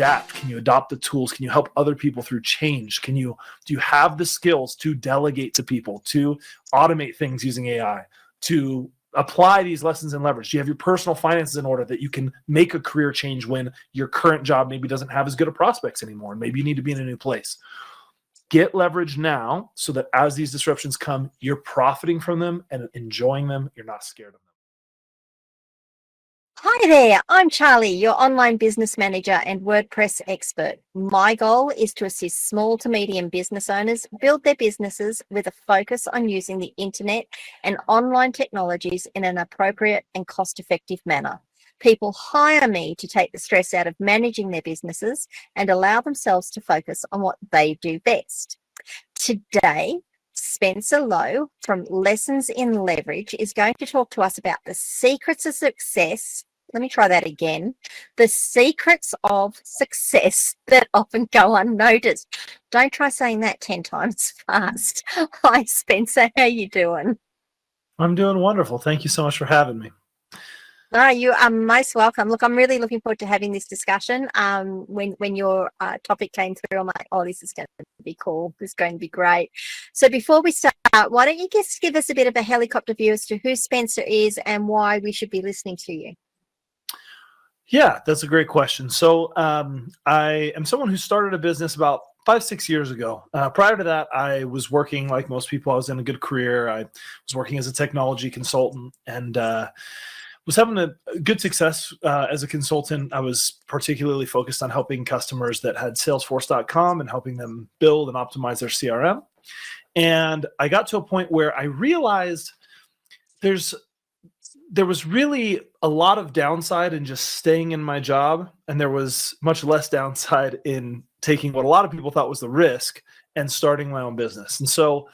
adapt? Can you adopt the tools? Can you help other people through change? Do you have the skills to delegate to people, to automate things using AI, to apply these lessons in leverage? Do you have your personal finances in order that you can make a career change when your current job maybe doesn't have as good of prospects anymore, and maybe you need to be in a new place? Get leverage now so that as these disruptions come, you're profiting from them and enjoying them. You're not scared of them. Hi there, I'm Charly, your online business manager and WordPress expert. My goal is to assist small to medium business owners build their businesses with a focus on using the internet and online technologies in an appropriate and cost-effective manner. People hire me to take the stress out of managing their businesses and allow themselves to focus on what they do best. Today, Spencer Lowe from Lessons in Leverage is going to talk to us about the secrets of success. Let me try that again. The secrets of success that often go unnoticed. Don't try saying that 10 times fast. Hi, Spencer. How you doing? I'm doing wonderful. Thank you so much for having me. No, you are most welcome. Look, I'm really looking forward to having this discussion. When your topic came through, I'm like, oh, this is going to be cool. This is going to be great. So before we start, why don't you just give us a bit of a helicopter view as to who Spencer is and why we should be listening to you? Yeah, that's a great question. So I am someone who started a business about 5-6 years ago. Prior to that, I was working like most people. I was in a good career. I was working as a technology consultant and was having a good success as a consultant. I was particularly focused on helping customers that had Salesforce.com and helping them build and optimize their CRM. And I got to a point where I realized there was really a lot of downside in just staying in my job, and there was much less downside in taking what a lot of people thought was the risk and starting my own business. And so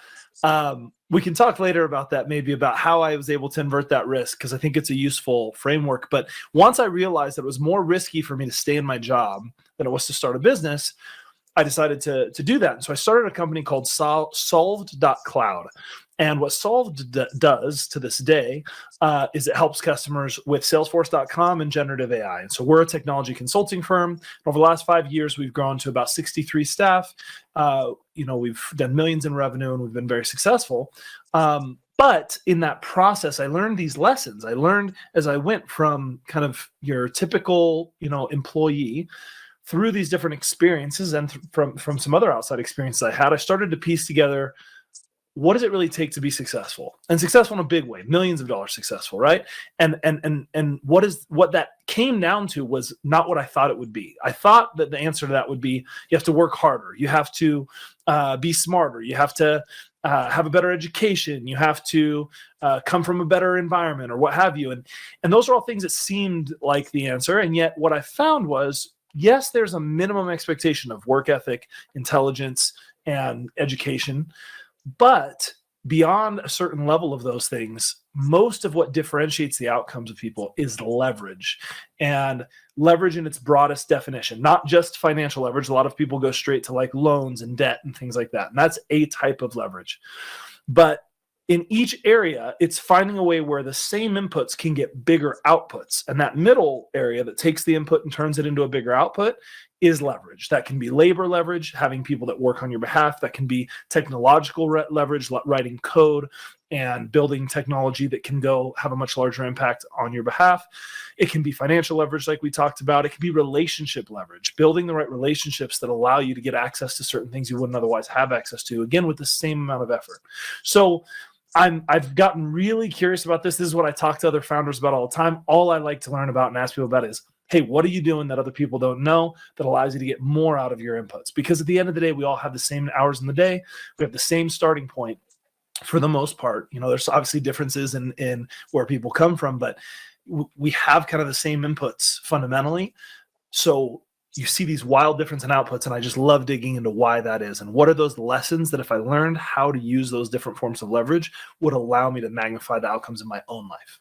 we can talk later about that, maybe about how I was able to invert that risk, because I think it's a useful framework. But once I realized that it was more risky for me to stay in my job than it was to start a business, I decided to do that. And so I started a company called Solved.cloud. And what Solved does to this day is it helps customers with Salesforce.com and generative AI. And so we're a technology consulting firm. Over the last 5 years, we've grown to about 63 staff. We've done millions in revenue, and we've been very successful. But in that process, I learned these lessons. I learned as I went from kind of your typical, employee through these different experiences and from some other outside experiences I had. I started to piece together, what does it really take to be successful, and successful in a big way, millions of dollars successful, right? And what that came down to was not what I thought it would be. I thought that the answer to that would be, you have to work harder. You have to be smarter. You have to have a better education. You have to come from a better environment or what have you. And those are all things that seemed like the answer. And yet what I found was, yes, there's a minimum expectation of work ethic, intelligence, and education. But beyond a certain level of those things, most of what differentiates the outcomes of people is leverage. And leverage in its broadest definition, not just financial leverage. A lot of people go straight to like loans and debt and things like that. And that's a type of leverage. But in each area, it's finding a way where the same inputs can get bigger outputs. And that middle area that takes the input and turns it into a bigger output is leverage. That can be labor leverage, having people that work on your behalf. That can be technological leverage, writing code and building technology that can go have a much larger impact on your behalf. It can be financial leverage like we talked about. It can be relationship leverage, building the right relationships that allow you to get access to certain things you wouldn't otherwise have access to, again, with the same amount of effort. So I've gotten really curious about this. This is what I talk to other founders about all the time. All I like to learn about and ask people about is, hey, what are you doing that other people don't know that allows you to get more out of your inputs? Because at the end of the day, we all have the same hours in the day. We have the same starting point for the most part. There's obviously differences in where people come from, but we have kind of the same inputs fundamentally. So you see these wild difference in outputs, and I just love digging into why that is. And what are those lessons that if I learned how to use those different forms of leverage would allow me to magnify the outcomes in my own life?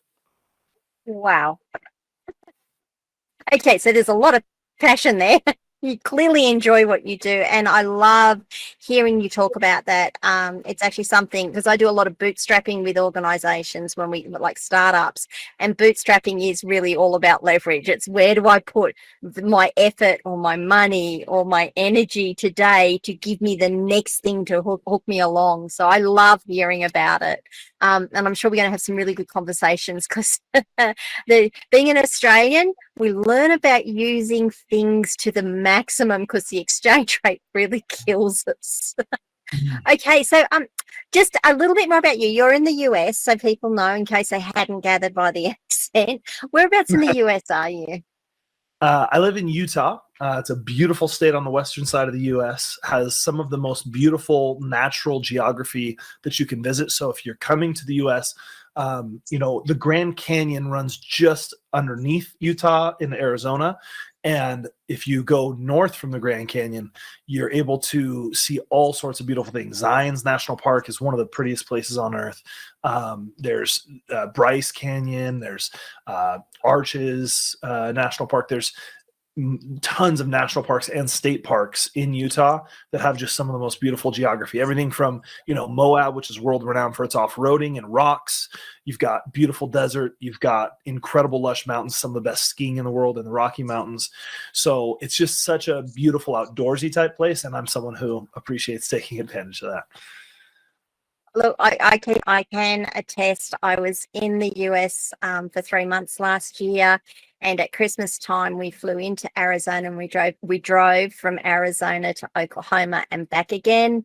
Wow. Okay, so there's a lot of passion there. You clearly enjoy what you do, and I love hearing you talk about that. It's actually something, because I do a lot of bootstrapping with organizations when we like startups, and bootstrapping is really all about leverage. It's where do I put my effort or my money or my energy today to give me the next thing to hook me along. So I love hearing about it. And I'm sure we're going to have some really good conversations, because being an Australian, we learn about using things to the maximum because the exchange rate really kills us. Okay, so just a little bit more about you. You're in the US, so people know, in case they hadn't gathered by the accent. Whereabouts in the US are you? I live in Utah. It's a beautiful state on the western side of the U.S., has some of the most beautiful natural geography that you can visit. So if you're coming to the U.S., the Grand Canyon runs just underneath Utah in Arizona. And if you go north from the Grand Canyon, you're able to see all sorts of beautiful things. Zion's National Park is one of the prettiest places on earth. There's Bryce Canyon. There's Arches National Park. There's tons of national parks and state parks in Utah that have just some of the most beautiful geography. Everything from, Moab, which is world renowned for its off-roading and rocks. You've got beautiful desert. You've got incredible lush mountains, some of the best skiing in the world in the Rocky Mountains. So it's just such a beautiful outdoorsy type place. And I'm someone who appreciates taking advantage of that. Look, I can attest. I was in the US for 3 months last year, and at Christmas time we flew into Arizona, and we drove from Arizona to Oklahoma and back again.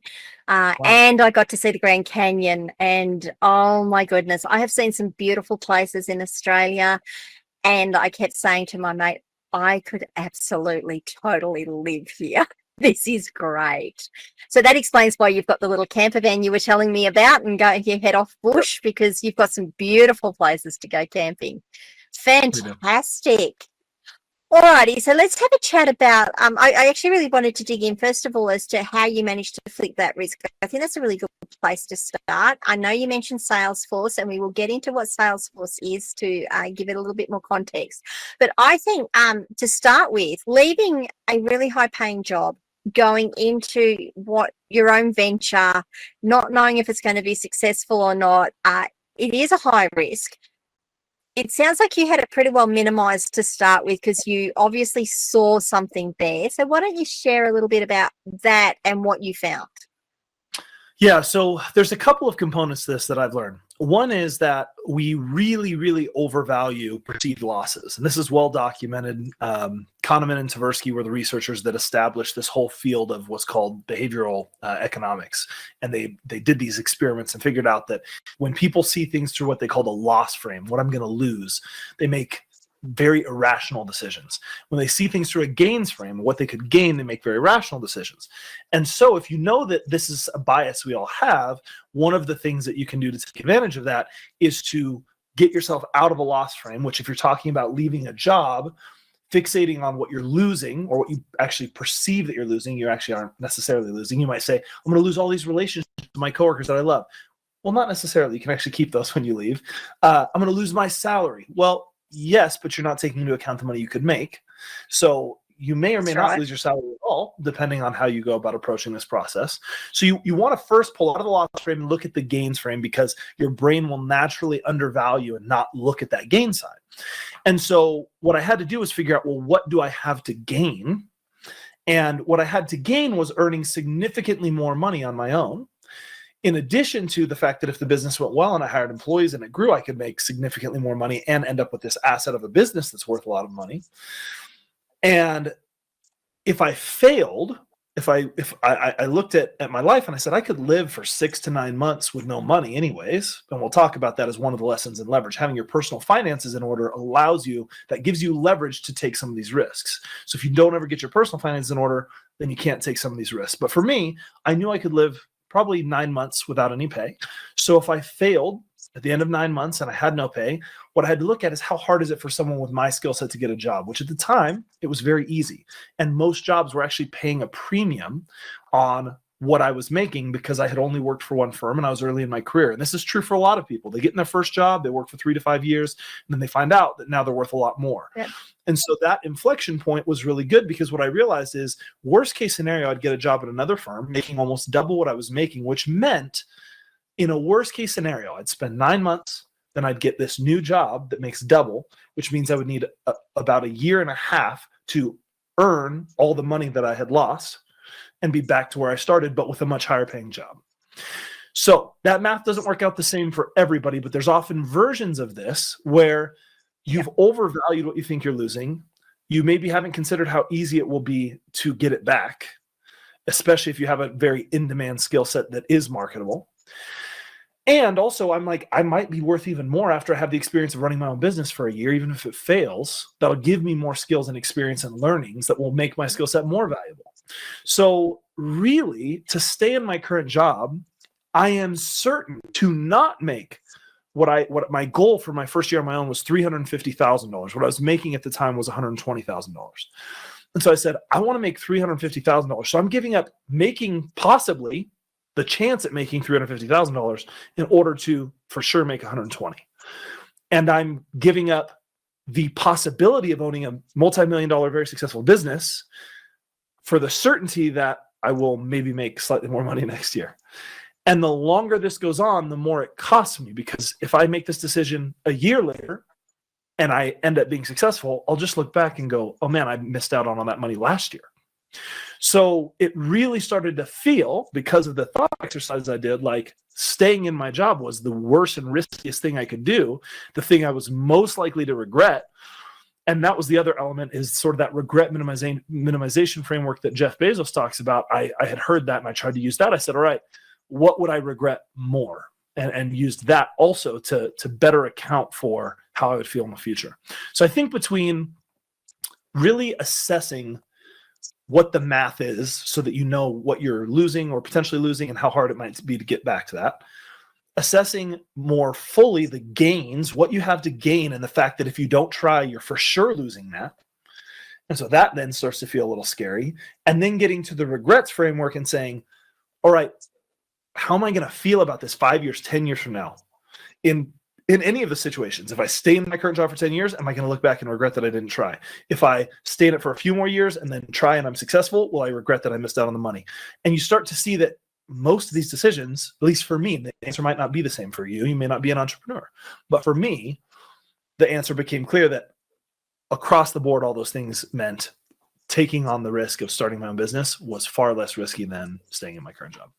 Wow. And I got to see the Grand Canyon, and oh my goodness, I have seen some beautiful places in Australia, and I kept saying to my mate, I could absolutely totally live here. This is great. So that explains why you've got the little camper van you were telling me about, and you head off bush, because you've got some beautiful places to go camping. Fantastic. Alrighty, so let's have a chat about, I actually really wanted to dig in, first of all, as to how you managed to flip that risk. I think that's a really good place to start. I know you mentioned Salesforce, and we will get into what Salesforce is to give it a little bit more context. But I think to start with, leaving a really high-paying job, going into your own venture, not knowing if it's going to be successful or not, it is a high risk. It sounds like you had it pretty well minimized to start with, because you obviously saw something there. So why don't you share a little bit about that and what you found? Yeah, so there's a couple of components to this that I've learned. One is that we really, really overvalue perceived losses. And this is well documented. Kahneman and Tversky were the researchers that established this whole field of what's called behavioral economics. And they did these experiments and figured out that when people see things through what they call the loss frame, what I'm going to lose, they make very irrational decisions. When they see things through a gains frame, what they could gain, they make very rational decisions. And so if you know that this is a bias we all have, one of the things that you can do to take advantage of that is to get yourself out of a loss frame, which if you're talking about leaving a job, fixating on what you're losing or what you actually perceive that you're losing, you actually aren't necessarily losing. You might say, I'm going to lose all these relationships with my coworkers that I love. Well, not necessarily. You can actually keep those when you leave. I'm going to lose my salary. Well, yes, but you're not taking into account the money you could make. So you may or may not lose your salary at all, depending on how you go about approaching this process. So you want to first pull out of the loss frame and look at the gains frame, because your brain will naturally undervalue and not look at that gain side. And so what I had to do was figure out, well, what do I have to gain? And what I had to gain was earning significantly more money on my own. In addition to the fact that if the business went well and I hired employees and it grew, I could make significantly more money and end up with this asset of a business that's worth a lot of money. And if I failed, if I looked at my life and I said I could live for 6 to 9 months with no money anyways, and we'll talk about that as one of the lessons in leverage. Having your personal finances in order gives you leverage to take some of these risks. So if you don't ever get your personal finances in order, then you can't take some of these risks. But for me, I knew I could live probably 9 months without any pay. So if I failed at the end of 9 months and I had no pay, what I had to look at is how hard is it for someone with my skill set to get a job, which at the time, it was very easy. And most jobs were actually paying a premium on what I was making because I had only worked for one firm and I was early in my career. And this is true for a lot of people. They get in their first job, they work for 3 to 5 years, and then they find out that now they're worth a lot more. Yep. And so that inflection point was really good because what I realized is worst case scenario, I'd get a job at another firm making almost double what I was making, which meant in a worst case scenario, I'd spend 9 months, then I'd get this new job that makes double, which means I would need about a year and a half to earn all the money that I had lost and be back to where I started, but with a much higher paying job. So that math doesn't work out the same for everybody, but there's often versions of this where you've overvalued what you think you're losing. You maybe haven't considered how easy it will be to get it back, especially if you have a very in-demand skill set that is marketable. And also, I'm like, I might be worth even more after I have the experience of running my own business for a year, even if it fails. That'll give me more skills and experience and learnings that will make my skill set more valuable. So really, to stay in my current job, I am certain to not make what my goal for my first year on my own was $350,000. What I was making at the time was $120,000. And so I said, I want to make $350,000. So I'm giving up making possibly the chance at making $350,000 in order to for sure make 120. And I'm giving up the possibility of owning a multi-million-dollar, very successful business for the certainty that I will maybe make slightly more money next year. And the longer this goes on, the more it costs me, because if I make this decision a year later and I end up being successful, I'll just look back and go, oh man, I missed out on all that money last year. So it really started to feel, because of the thought exercise I did, like staying in my job was the worst and riskiest thing I could do, the thing I was most likely to regret. And that was the other element, is sort of that regret minimization framework that Jeff Bezos talks about. I had heard that and I tried to use that. I said, all right, what would I regret more? And used that also to better account for how I would feel in the future. So I think between really assessing what the math is so that you know what you're losing or potentially losing and how hard it might be to get back to that, assessing more fully the gains, what you have to gain, and the fact that if you don't try, you're for sure losing that. And so that then starts to feel a little scary. And then getting to the regrets framework and saying, all right, how am I going to feel about this 5 years, 10 years from now? In any of the situations, if I stay in my current job for 10 years, am I going to look back and regret that I didn't try? If I stay in it for a few more years and then try and I'm successful, will I regret that I missed out on the money? And you start to see that most of these decisions, at least for me, the answer might not be the same for you. You may not be an entrepreneur. But for me, the answer became clear that across the board, all those things meant taking on the risk of starting my own business was far less risky than staying in my current job.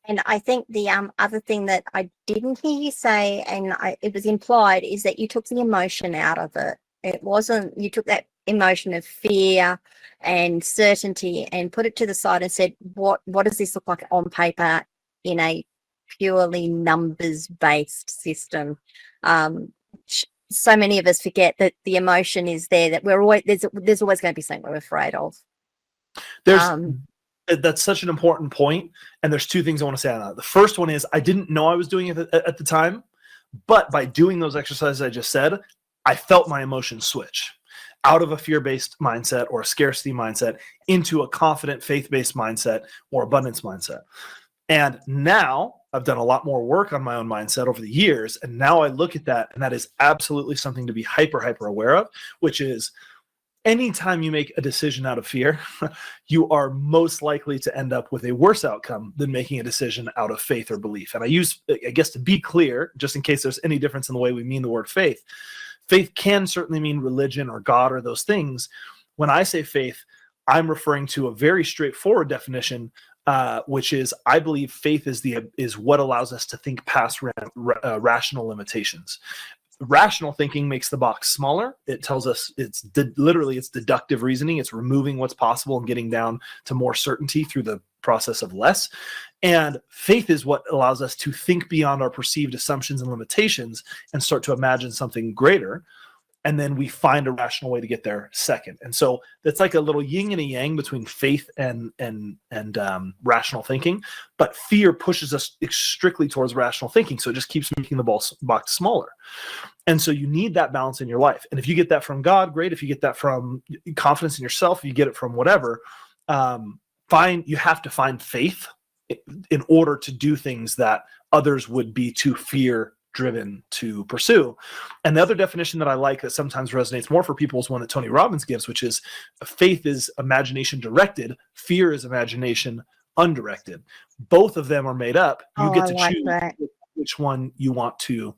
And I think the other thing that I didn't hear you say, and it was implied, is that you took the emotion out of it. It wasn't, you took that emotion of fear and certainty and put it to the side and said, what does this look like on paper in a purely numbers-based system? So many of us forget that the emotion is there, that we're always, there's always going to be something we're afraid of. That's such an important point, and there's two things I want to say on that. The first one is I didn't know I was doing it at the time, but by doing those exercises I just said, I felt my emotions switch out of a fear-based mindset or a scarcity mindset into a confident, faith-based mindset or abundance mindset. And now I've done a lot more work on my own mindset over the years, and now I look at that, and that is absolutely something to be hyper aware of, which is anytime you make a decision out of fear, you are most likely to end up with a worse outcome than making a decision out of faith or belief. And I guess to be clear, just in case there's any difference in the way we mean the word faith, faith can certainly mean religion or God or those things. When I say faith, I'm referring to a very straightforward definition, which is I believe faith is what allows us to think past rational limitations. Rational thinking makes the box smaller. It tells us it's deductive reasoning. It's removing what's possible and getting down to more certainty through the process of less. And faith is what allows us to think beyond our perceived assumptions and limitations and start to imagine something greater. And then we find a rational way to get there second. And so it's like a little yin and a yang between faith and rational thinking. But fear pushes us strictly towards rational thinking. So it just keeps making the box smaller. And so you need that balance in your life. And if you get that from God, great. If you get that from confidence in yourself, if you get it from whatever, you have to find faith in order to do things that others would be too fear driven to pursue. And the other definition that I like that sometimes resonates more for people is one that Tony Robbins gives, which is faith is imagination directed, fear is imagination undirected. Both of them are made up. You get to choose which one you want to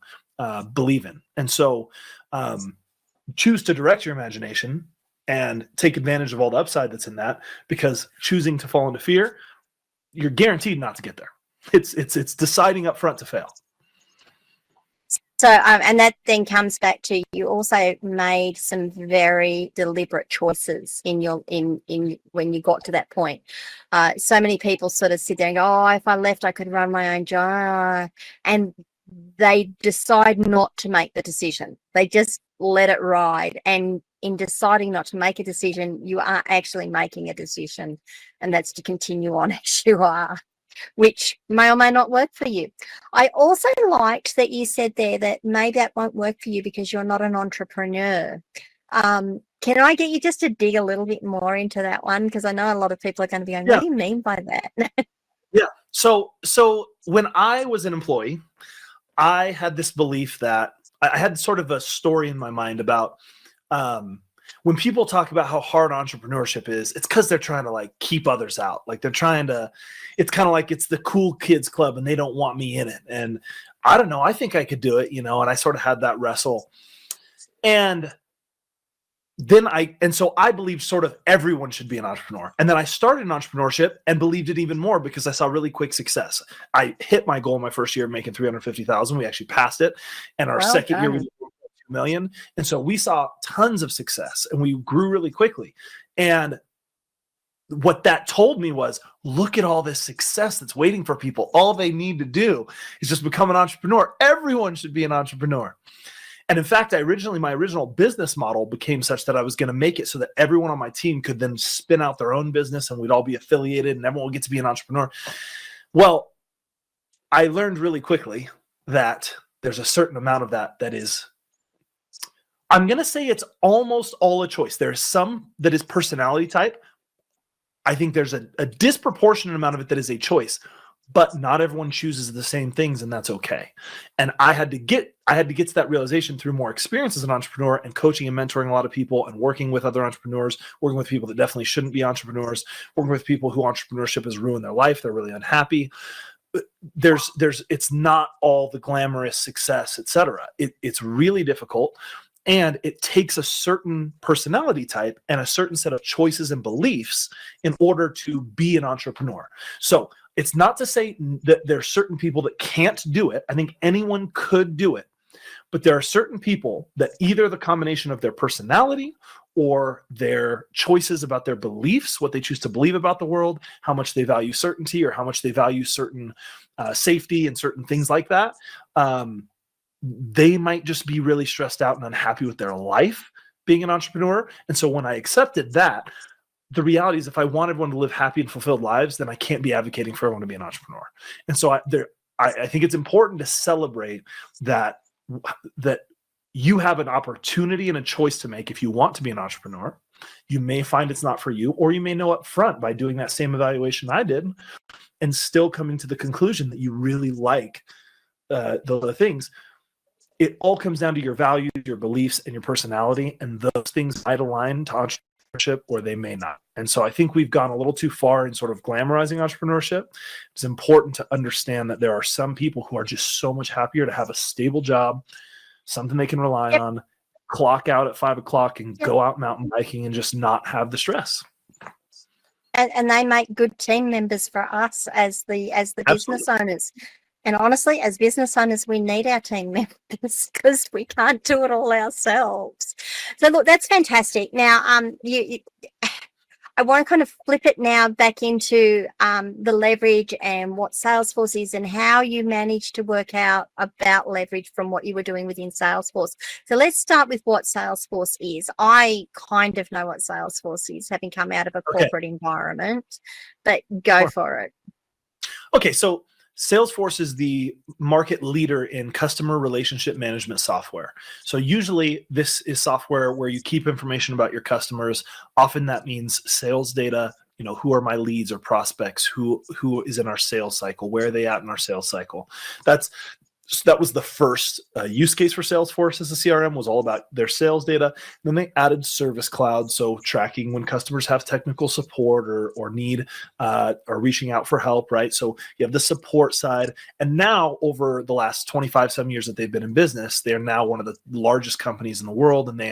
believe in. And so choose to direct your imagination and take advantage of all the upside that's in that, because choosing to fall into fear, you're guaranteed not to get there. It's deciding up front to fail. So, and that then comes back to, you also made some very deliberate choices in when you got to that point. So many people sort of sit there and go, oh, if I left, I could run my own job. And they decide not to make the decision. They just let it ride. And in deciding not to make a decision, you are actually making a decision, and that's to continue on as you are, which may or may not work for you. I also liked that you said there that maybe that won't work for you because you're not an entrepreneur. Can I get you just to dig a little bit more into that one? Because I know a lot of people are going to be going, what do you mean by that? Yeah. So when I was an employee, I had this belief that I had sort of a story in my mind about when people talk about how hard entrepreneurship is, it's because they're trying to like keep others out. Like they're trying to, it's kind of like it's the cool kids club and they don't want me in it. And I don't know, I think I could do it, and I sort of had that wrestle. And then so I believed sort of everyone should be an entrepreneur. And then I started in entrepreneurship and believed it even more because I saw really quick success. I hit my goal my first year, making $350,000. We actually passed it. And our second year, we did $2 million. And so we saw tons of success and we grew really quickly. And what that told me was, look at all this success that's waiting for people. All they need to do is just become an entrepreneur. Everyone should be an entrepreneur. And in fact, my original business model became such that I was going to make it so that everyone on my team could then spin out their own business and we'd all be affiliated and everyone would get to be an entrepreneur. Well, I learned really quickly that there's a certain amount of that is, I'm going to say it's almost all a choice. There's some that is personality type. I think there's a disproportionate amount of it that is a choice, but not everyone chooses the same things, and that's okay. And I had to get to that realization through more experience as an entrepreneur and coaching and mentoring a lot of people and working with other entrepreneurs, working with people that definitely shouldn't be entrepreneurs, working with people who entrepreneurship has ruined their life. They're really unhappy. It's not all the glamorous success, etc. It's really difficult. And it takes a certain personality type and a certain set of choices and beliefs in order to be an entrepreneur. So it's not to say that there are certain people that can't do it. I think anyone could do it. But there are certain people that either the combination of their personality or their choices about their beliefs, what they choose to believe about the world, how much they value certainty or how much they value certain safety and certain things like that, they might just be really stressed out and unhappy with their life being an entrepreneur. And so when I accepted that, the reality is if I want everyone to live happy and fulfilled lives, then I can't be advocating for everyone to be an entrepreneur. And so I think it's important to celebrate that you have an opportunity and a choice to make if you want to be an entrepreneur. You may find it's not for you, or you may know up front by doing that same evaluation I did and still coming to the conclusion that you really like the things. It all comes down to your values, your beliefs, and your personality, and those things might align to entrepreneurship or they may not. And so I think we've gone a little too far in sort of glamorizing entrepreneurship. It's important to understand that there are some people who are just so much happier to have a stable job, something they can rely on, clock out at 5 o'clock and go out mountain biking and just not have the stress. And they make good team members for us as the business owners. And honestly, as business owners, we need our team members because we can't do it all ourselves. So look, that's fantastic. Now, I want to kind of flip it now back into the leverage and what Salesforce is and how you managed to work out about leverage from what you were doing within Salesforce. So let's start with what Salesforce is. I kind of know what Salesforce is, having come out of a corporate environment, but go for it. Okay, so Salesforce is the market leader in customer relationship management software. So usually this is software where you keep information about your customers. Often that means sales data, who are my leads or prospects, who is in our sales cycle, where are they at in our sales cycle. That was the first use case for Salesforce as a CRM, was all about their sales data. Then they added Service Cloud, so tracking when customers have technical support or need or reaching out for help, right? So you have the support side. And now over the last 25 some years that they've been in business, they are now one of the largest companies in the world, and they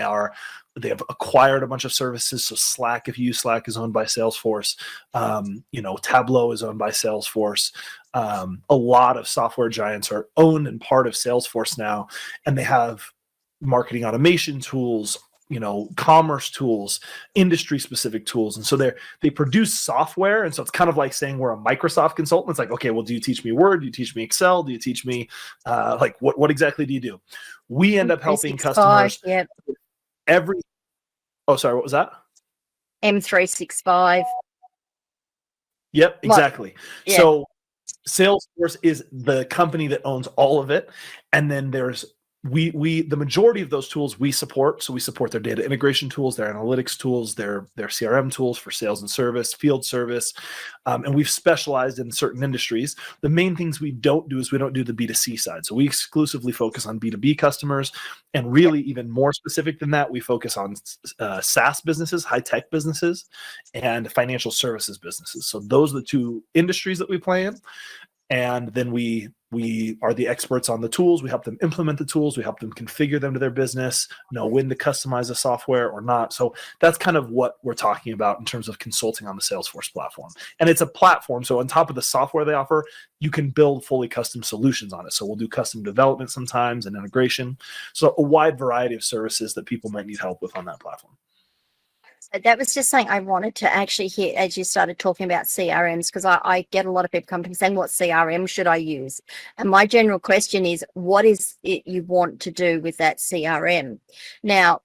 have acquired a bunch of services. So Slack, if you use Slack, is owned by Salesforce. Tableau is owned by Salesforce. A lot of software giants are owned and part of Salesforce now, and they have marketing automation tools, commerce tools, industry specific tools. And so they produce software. And so it's kind of like saying we're a Microsoft consultant. It's like, okay, well, do you teach me Word? Do you teach me Excel? Do you teach me what exactly do you do? We end up helping customers. Yep. Sorry, what was that? M365. Yep, exactly. Yeah. So Salesforce is the company that owns all of it. And then there's the majority of those tools we support. So we support their data integration tools, their analytics tools, their CRM tools for sales and service, field service. And we've specialized in certain industries. The main things we don't do is we don't do the B2C side. So we exclusively focus on B2B customers. And really, even more specific than that, we focus on SaaS businesses, high-tech businesses, and financial services businesses. So those are the two industries that we play in. And then we are the experts on the tools. We help them implement the tools. We help them configure them to their business, know when to customize the software or not. So that's kind of what we're talking about in terms of consulting on the Salesforce platform. And it's a platform. So on top of the software they offer, you can build fully custom solutions on it. So we'll do custom development sometimes and integration. So a wide variety of services that people might need help with on that platform. That was just something I wanted to actually hear as you started talking about CRMs, because I get a lot of people coming saying, what CRM should I use? And my general question is, what is it you want to do with that CRM? Now,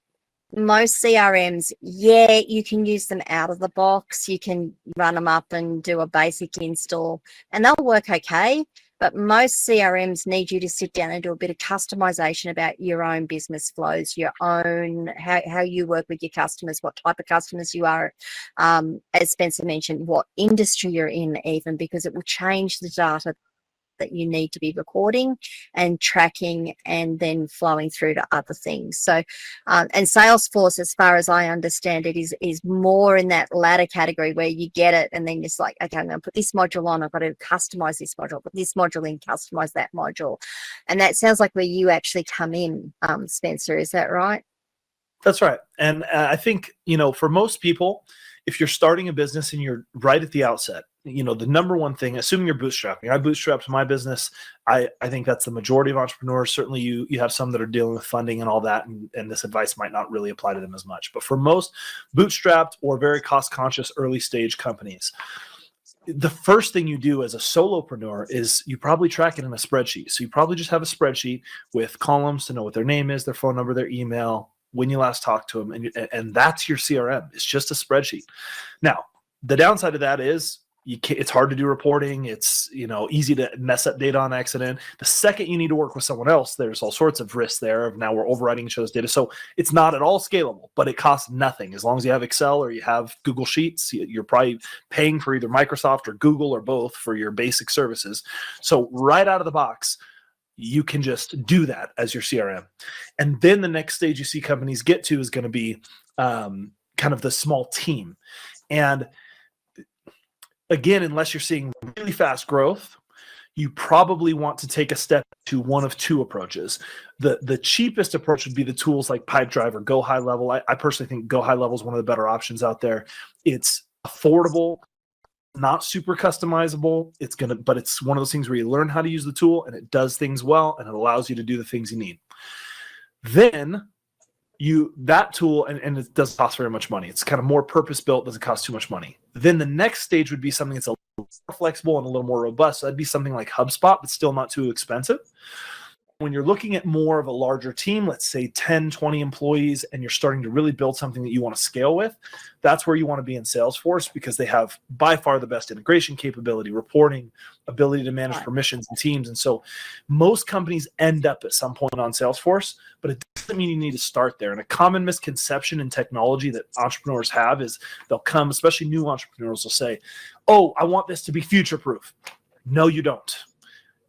most CRMs, you can use them out of the box. You can run them up and do a basic install and they'll work okay. But most CRMs need you to sit down and do a bit of customization about your own business flows, your own, how you work with your customers, what type of customers you are, as Spencer mentioned, what industry you're in even, because it will change the data that you need to be recording and tracking and then flowing through to other things. So, and Salesforce, as far as I understand it, is more in that latter category where you get it and then it's like, okay, I'm going to put this module on, I've got to customize this module, put this module in, customize that module. And that sounds like where you actually come in, Spencer, is that right? That's right. And I think, for most people, if you're starting a business and you're right at the outset, the number one thing, assuming you're bootstrapping, I bootstrapped my business. I think that's the majority of entrepreneurs. Certainly you have some that are dealing with funding and all that, and this advice might not really apply to them as much. But for most bootstrapped or very cost conscious early stage companies, the first thing you do as a solopreneur is you probably track it in a spreadsheet. So you probably just have a spreadsheet with columns to know what their name is, their phone number, their email, when you last talked to them, and that's your CRM. It's just a spreadsheet. Now, the downside of that is it's hard to do reporting. It's easy to mess up data on accident. The second you need to work with someone else, there's all sorts of risks there of now we're overwriting each other's data. So it's not at all scalable, but it costs nothing. As long as you have Excel or you have Google Sheets, you're probably paying for either Microsoft or Google or both for your basic services. So right out of the box, you can just do that as your CRM. And then the next stage you see companies get to is going to be kind of the small team. And again, unless you're seeing really fast growth, you probably want to take a step to one of two approaches. The cheapest approach would be the tools like Pipedrive or Go High Level. I personally think Go High Level is one of the better options out there. It's affordable, not super customizable. But it's one of those things where you learn how to use the tool and it does things well and it allows you to do the things you need. Then that tool, and it doesn't cost very much money. It's kind of more purpose-built, doesn't cost too much money. Then the next stage would be something that's a little more flexible and a little more robust. So that'd be something like HubSpot, but still not too expensive. when you're looking at more of a larger team, let's say 10, 20 employees, and you're starting to really build something that you want to scale with, that's where you want to be in Salesforce, because they have by far the best integration capability, reporting, ability to manage permissions and teams. And so most companies end up at some point on Salesforce, but it doesn't mean you need to start there. And a common misconception in technology that entrepreneurs have is they'll come, especially new entrepreneurs, will say, oh, I want this to be future-proof. No, you don't.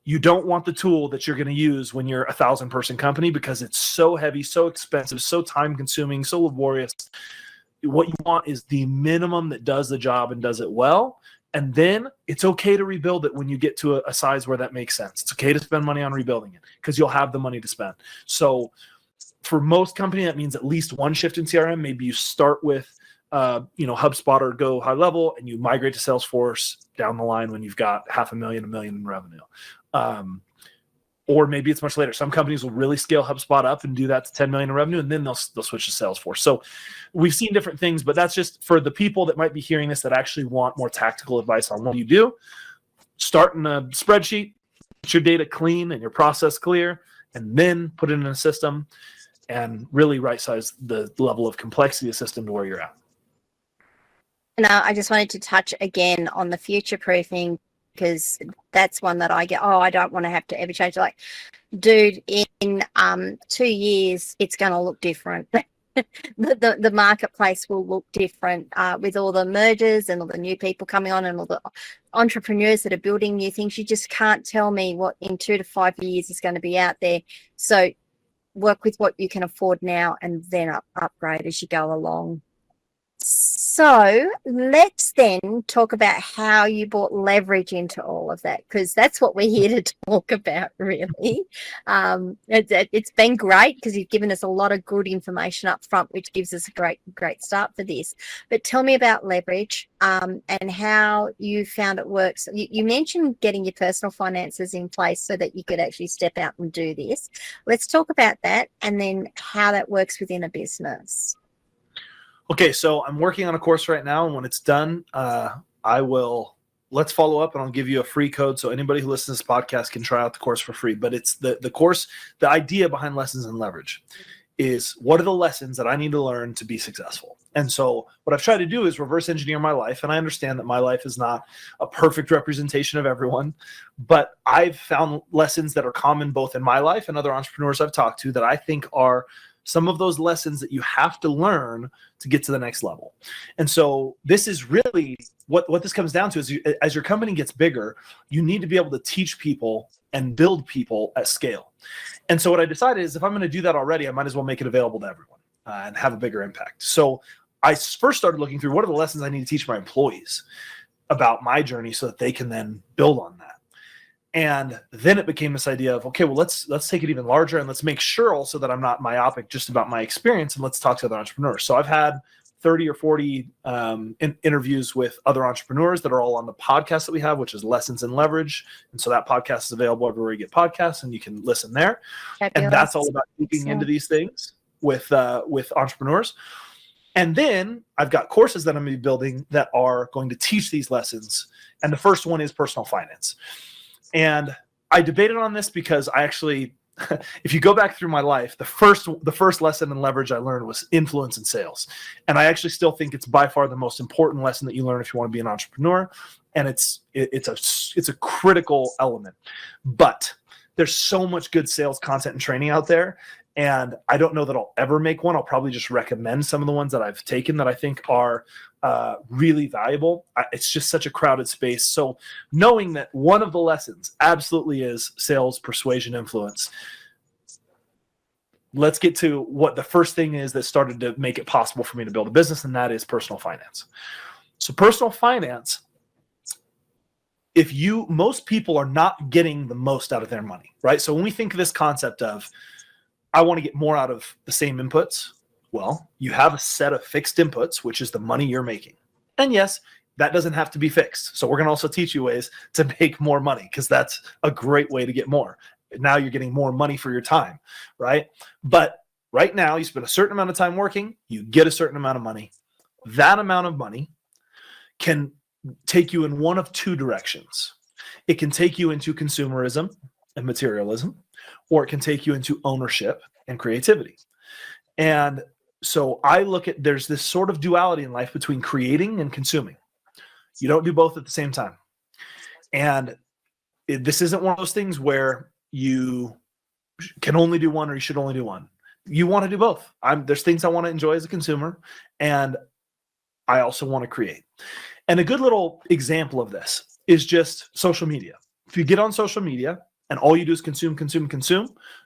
You don't want the tool that you're going to use when you're a 1,000-person company, because it's so heavy, so expensive, so time-consuming, so laborious. What you want is the minimum that does the job and does it well. And then it's okay to rebuild it when you get to a size where that makes sense. It's okay to spend money on rebuilding it because you'll have the money to spend. So for most companies, that means at least one shift in CRM. Maybe you start with HubSpot or go high level, and you migrate to Salesforce down the line when you've got $500,000, $1 million in revenue. Or maybe it's much later. Some companies will really scale HubSpot up and do that to 10 million in revenue, and then they'll switch to Salesforce. So we've seen different things, but that's just for the people that might be hearing this that actually want more tactical advice on what you do. Start in a spreadsheet, get your data clean and your process clear, and then put it in a system and really right-size the level of complexity of the system to where you're at. Now, I just wanted to touch again on the future-proofing, because that's one that I get, I don't want to have to ever change. Like, dude, in 2 years, it's going to look different. the marketplace will look different with all the mergers and all the new people coming on and all the entrepreneurs that are building new things. You just can't tell me what in 2 to 5 years is going to be out there. So work with what you can afford now and then upgrade as you go along. So let's then talk about how you brought leverage into all of that, because that's what we're here to talk about, really. It's been great because you've given us a lot of good information up front, which gives us a great start for this. But tell me about leverage and how you found it works. You mentioned getting your personal finances in place so that you could actually step out and do this. Let's talk about that and then how that works within a business. Okay, so I'm working on a course right now, and when it's done, let's follow up, and I'll give you a free code so anybody who listens to this podcast can try out the course for free. But it's the course, the idea behind Lessons in Leverage is, what are the lessons that I need to learn to be successful? And so what I've tried to do is reverse engineer my life, and I understand that my life is not a perfect representation of everyone, but I've found lessons that are common both in my life and other entrepreneurs I've talked to that I think are some of those lessons that you have to learn to get to the next level. And so this is really what this comes down to is as your company gets bigger, you need to be able to teach people and build people at scale. And so what I decided is, if I'm going to do that already, I might as well make it available to everyone and have a bigger impact. So I first started looking through what are the lessons I need to teach my employees about my journey so that they can then build on that. And then it became this idea of, okay, well, let's take it even larger, and let's make sure also that I'm not myopic just about my experience, and let's talk to other entrepreneurs. So I've had 30 or 40 interviews with other entrepreneurs that are all on the podcast that we have, which is Lessons in Leverage. And so that podcast is available everywhere you get podcasts, and you can listen there. And that's all about digging into these things with entrepreneurs. And then I've got courses that I'm going to be building that are going to teach these lessons. And the first one is personal finance. And I debated on this because I actually, if you go back through my life, the first lesson in leverage I learned was influence in sales. And I actually still think it's by far the most important lesson that you learn if you want to be an entrepreneur. And it's a critical element. But there's so much good sales content and training out there. And I don't know that I'll ever make one. I'll probably just recommend some of the ones that I've taken that I think are really valuable. It's just such a crowded space. So knowing that one of the lessons absolutely is sales, persuasion, influence, let's get to what the first thing is that started to make it possible for me to build a business, and that is personal finance. So personal finance, most people are not getting the most out of their money, right? So when we think of this concept of, I want to get more out of the same inputs, well, you have a set of fixed inputs, which is the money you're making. And yes, that doesn't have to be fixed. So we're going to also teach you ways to make more money, because that's a great way to get more. Now you're getting more money for your time, right? But right now you spend a certain amount of time working, you get a certain amount of money. That amount of money can take you in one of two directions. It can take you into consumerism, and materialism, or it can take you into ownership and creativity. And so I look at, there's this sort of duality in life between creating and consuming. You don't do both at the same time. And this isn't one of those things where you can only do one or you should only do one. You want to do both. There's things I want to enjoy as a consumer, and I also want to create. And a good little example of this is just social media. If you get on social media and all you do is consume,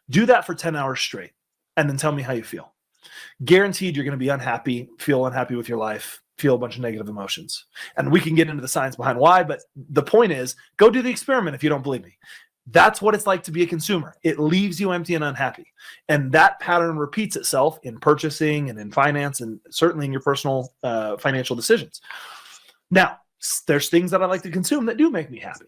do that for 10 hours straight, and then tell me how you feel. Guaranteed you're going to be unhappy, feel unhappy with your life, feel a bunch of negative emotions. And we can get into the science behind why, but the point is, go do the experiment if you don't believe me. That's what it's like to be a consumer. It leaves you empty and unhappy. And that pattern repeats itself in purchasing and in finance, and certainly in your personal financial decisions. Now, there's things that I like to consume that do make me happy.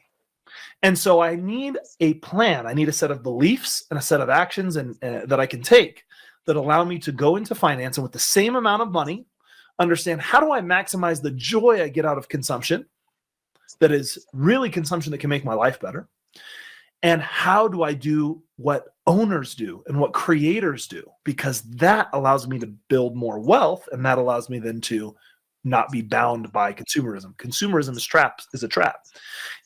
And so I need a plan. I need a set of beliefs and a set of actions and that I can take that allow me to go into finance and with the same amount of money, understand how do I maximize the joy I get out of consumption that is really consumption that can make my life better. And how do I do what owners do and what creators do? Because that allows me to build more wealth, and that allows me then to not be bound by consumerism. Consumerism is a trap.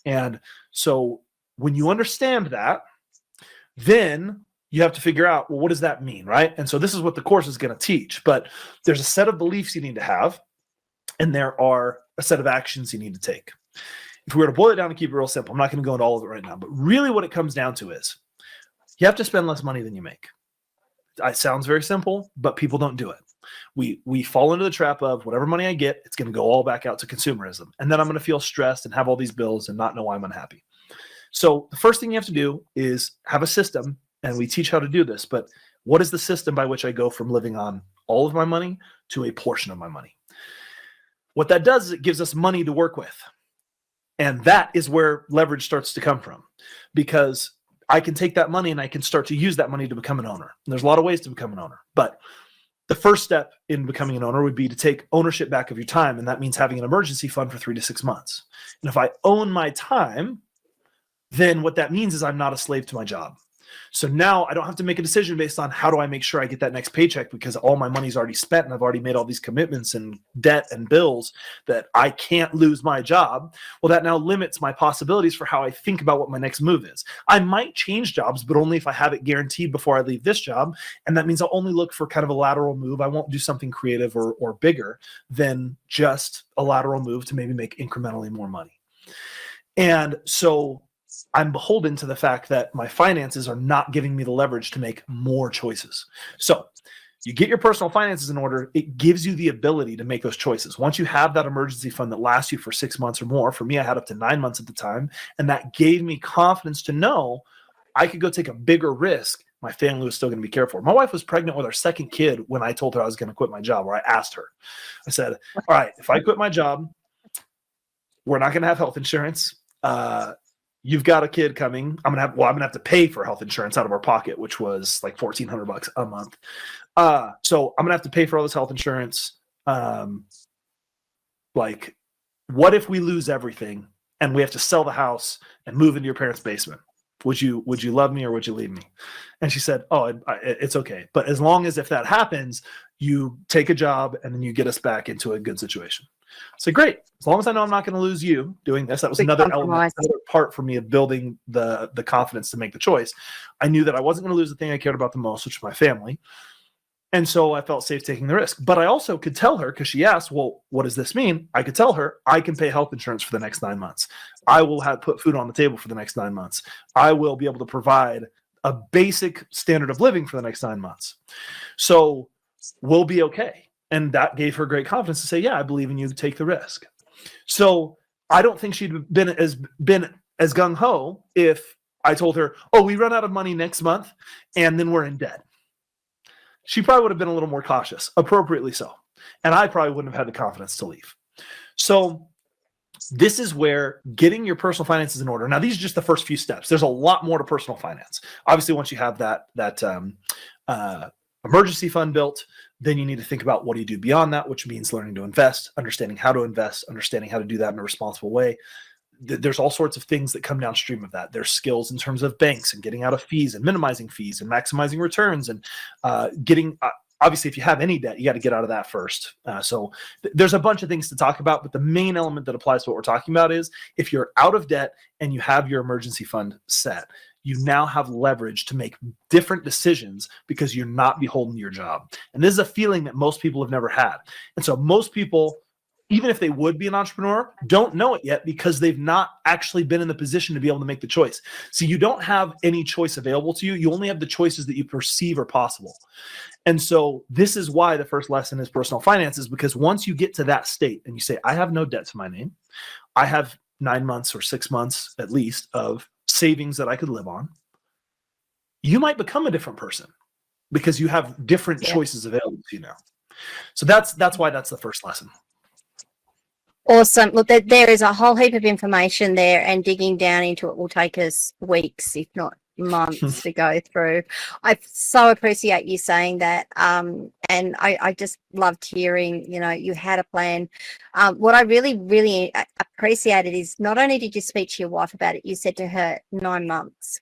And so when you understand that, then you have to figure out, well, what does that mean, right? And so this is what the course is going to teach. But there's a set of beliefs you need to have, and there are a set of actions you need to take. If we were to boil it down and keep it real simple, I'm not going to go into all of it right now, but really what it comes down to is you have to spend less money than you make. It sounds very simple, but people don't do it. We fall into the trap of whatever money I get, it's going to go all back out to consumerism. And then I'm going to feel stressed and have all these bills and not know why I'm unhappy. So the first thing you have to do is have a system, and we teach how to do this. But what is the system by which I go from living on all of my money to a portion of my money? What that does is it gives us money to work with. And that is where leverage starts to come from, because I can take that money and I can start to use that money to become an owner. And there's a lot of ways to become an owner, but the first step in becoming an owner would be to take ownership back of your time. And that means having an emergency fund for 3 to 6 months. And if I own my time, then what that means is I'm not a slave to my job. So now I don't have to make a decision based on how do I make sure I get that next paycheck, because all my money's already spent and I've already made all these commitments and debt and bills that I can't lose my job. Well, that now limits my possibilities for how I think about what my next move is. I might change jobs, but only if I have it guaranteed before I leave this job. And that means I'll only look for kind of a lateral move. I won't do something creative or bigger than just a lateral move to maybe make incrementally more money. And so I'm beholden to the fact that my finances are not giving me the leverage to make more choices. So you get your personal finances in order. It gives you the ability to make those choices. Once you have that emergency fund that lasts you for 6 months or more, for me, I had up to 9 months at the time. And that gave me confidence to know I could go take a bigger risk. My family was still going to be cared for. My wife was pregnant with our second kid when I told her I was going to quit my job, or I asked her. I said, all right, if I quit my job, we're not going to have health insurance. You've got a kid coming. I'm gonna have to pay for health insurance out of our pocket, which was like $1,400 a month. So I'm gonna have to pay for all this health insurance. Like, what if we lose everything and we have to sell the house and move into your parents' basement? Would you love me or would you leave me? And she said, oh, it's okay. But as long as if that happens, you take a job and then you get us back into a good situation. So great. As long as I know I'm not going to lose you doing this, that was another element, another part for me of building the confidence to make the choice. I knew that I wasn't going to lose the thing I cared about the most, which was my family. And so I felt safe taking the risk. But I also could tell her, because she asked, well, what does this mean? I could tell her I can pay health insurance for the next 9 months. I will put food on the table for the next 9 months. I will be able to provide a basic standard of living for the next 9 months. So we'll be okay. And that gave her great confidence to say, yeah, I believe in you, to take the risk. So I don't think she'd been as gung-ho if I told her, oh, we run out of money next month and then we're in debt. She probably would have been a little more cautious, appropriately so. And I probably wouldn't have had the confidence to leave. So this is where getting your personal finances in order. Now, these are just the first few steps. There's a lot more to personal finance. Obviously, once you have that emergency fund built, then you need to think about what do you do beyond that, which means learning to invest, understanding how to invest, understanding how to do that in a responsible way. there's all sorts of things that come downstream of that. There's skills in terms of banks and getting out of fees and minimizing fees and maximizing returns and getting obviously, if you have any debt, you got to get out of that first. So there's a bunch of things to talk about, but the main element that applies to what we're talking about is if you're out of debt and you have your emergency fund set, you now have leverage to make different decisions because you're not beholden to your job. And this is a feeling that most people have never had. And so most people, even if they would be an entrepreneur, don't know it yet because they've not actually been in the position to be able to make the choice. So you don't have any choice available to you. You only have the choices that you perceive are possible. And so this is why the first lesson is personal finances, because once you get to that state and you say, I have no debt to my name, I have 9 months or 6 months at least of savings that I could live on, you might become a different person because you have different choices available to you now. So that's why that's the first lesson. Awesome. Look, there is a whole heap of information there, and digging down into it will take us weeks, if not months, to go through. I so appreciate you saying that. And I just loved hearing, you had a plan. What I really, really appreciated is not only did you speak to your wife about it, you said to her 9 months.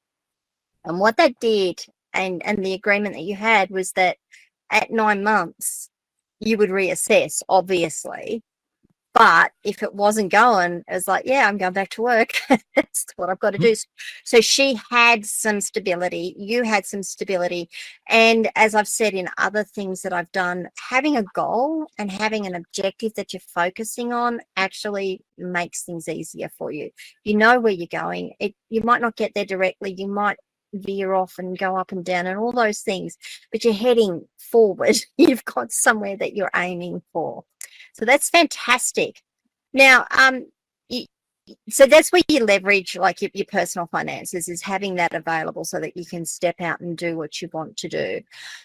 And what that did, and the agreement that you had was that at 9 months, you would reassess, obviously. But if it wasn't going, it was like, yeah, I'm going back to work. That's what I've got to do. So she had some stability. You had some stability. And as I've said in other things that I've done, having a goal and having an objective that you're focusing on actually makes things easier for you. You know where you're going. You might not get there directly. You might veer off and go up and down and all those things, but you're heading forward. You've got somewhere that you're aiming for. So that's fantastic. Now, so that's where you leverage like your personal finances, is having that available so that you can step out and do what you want to do.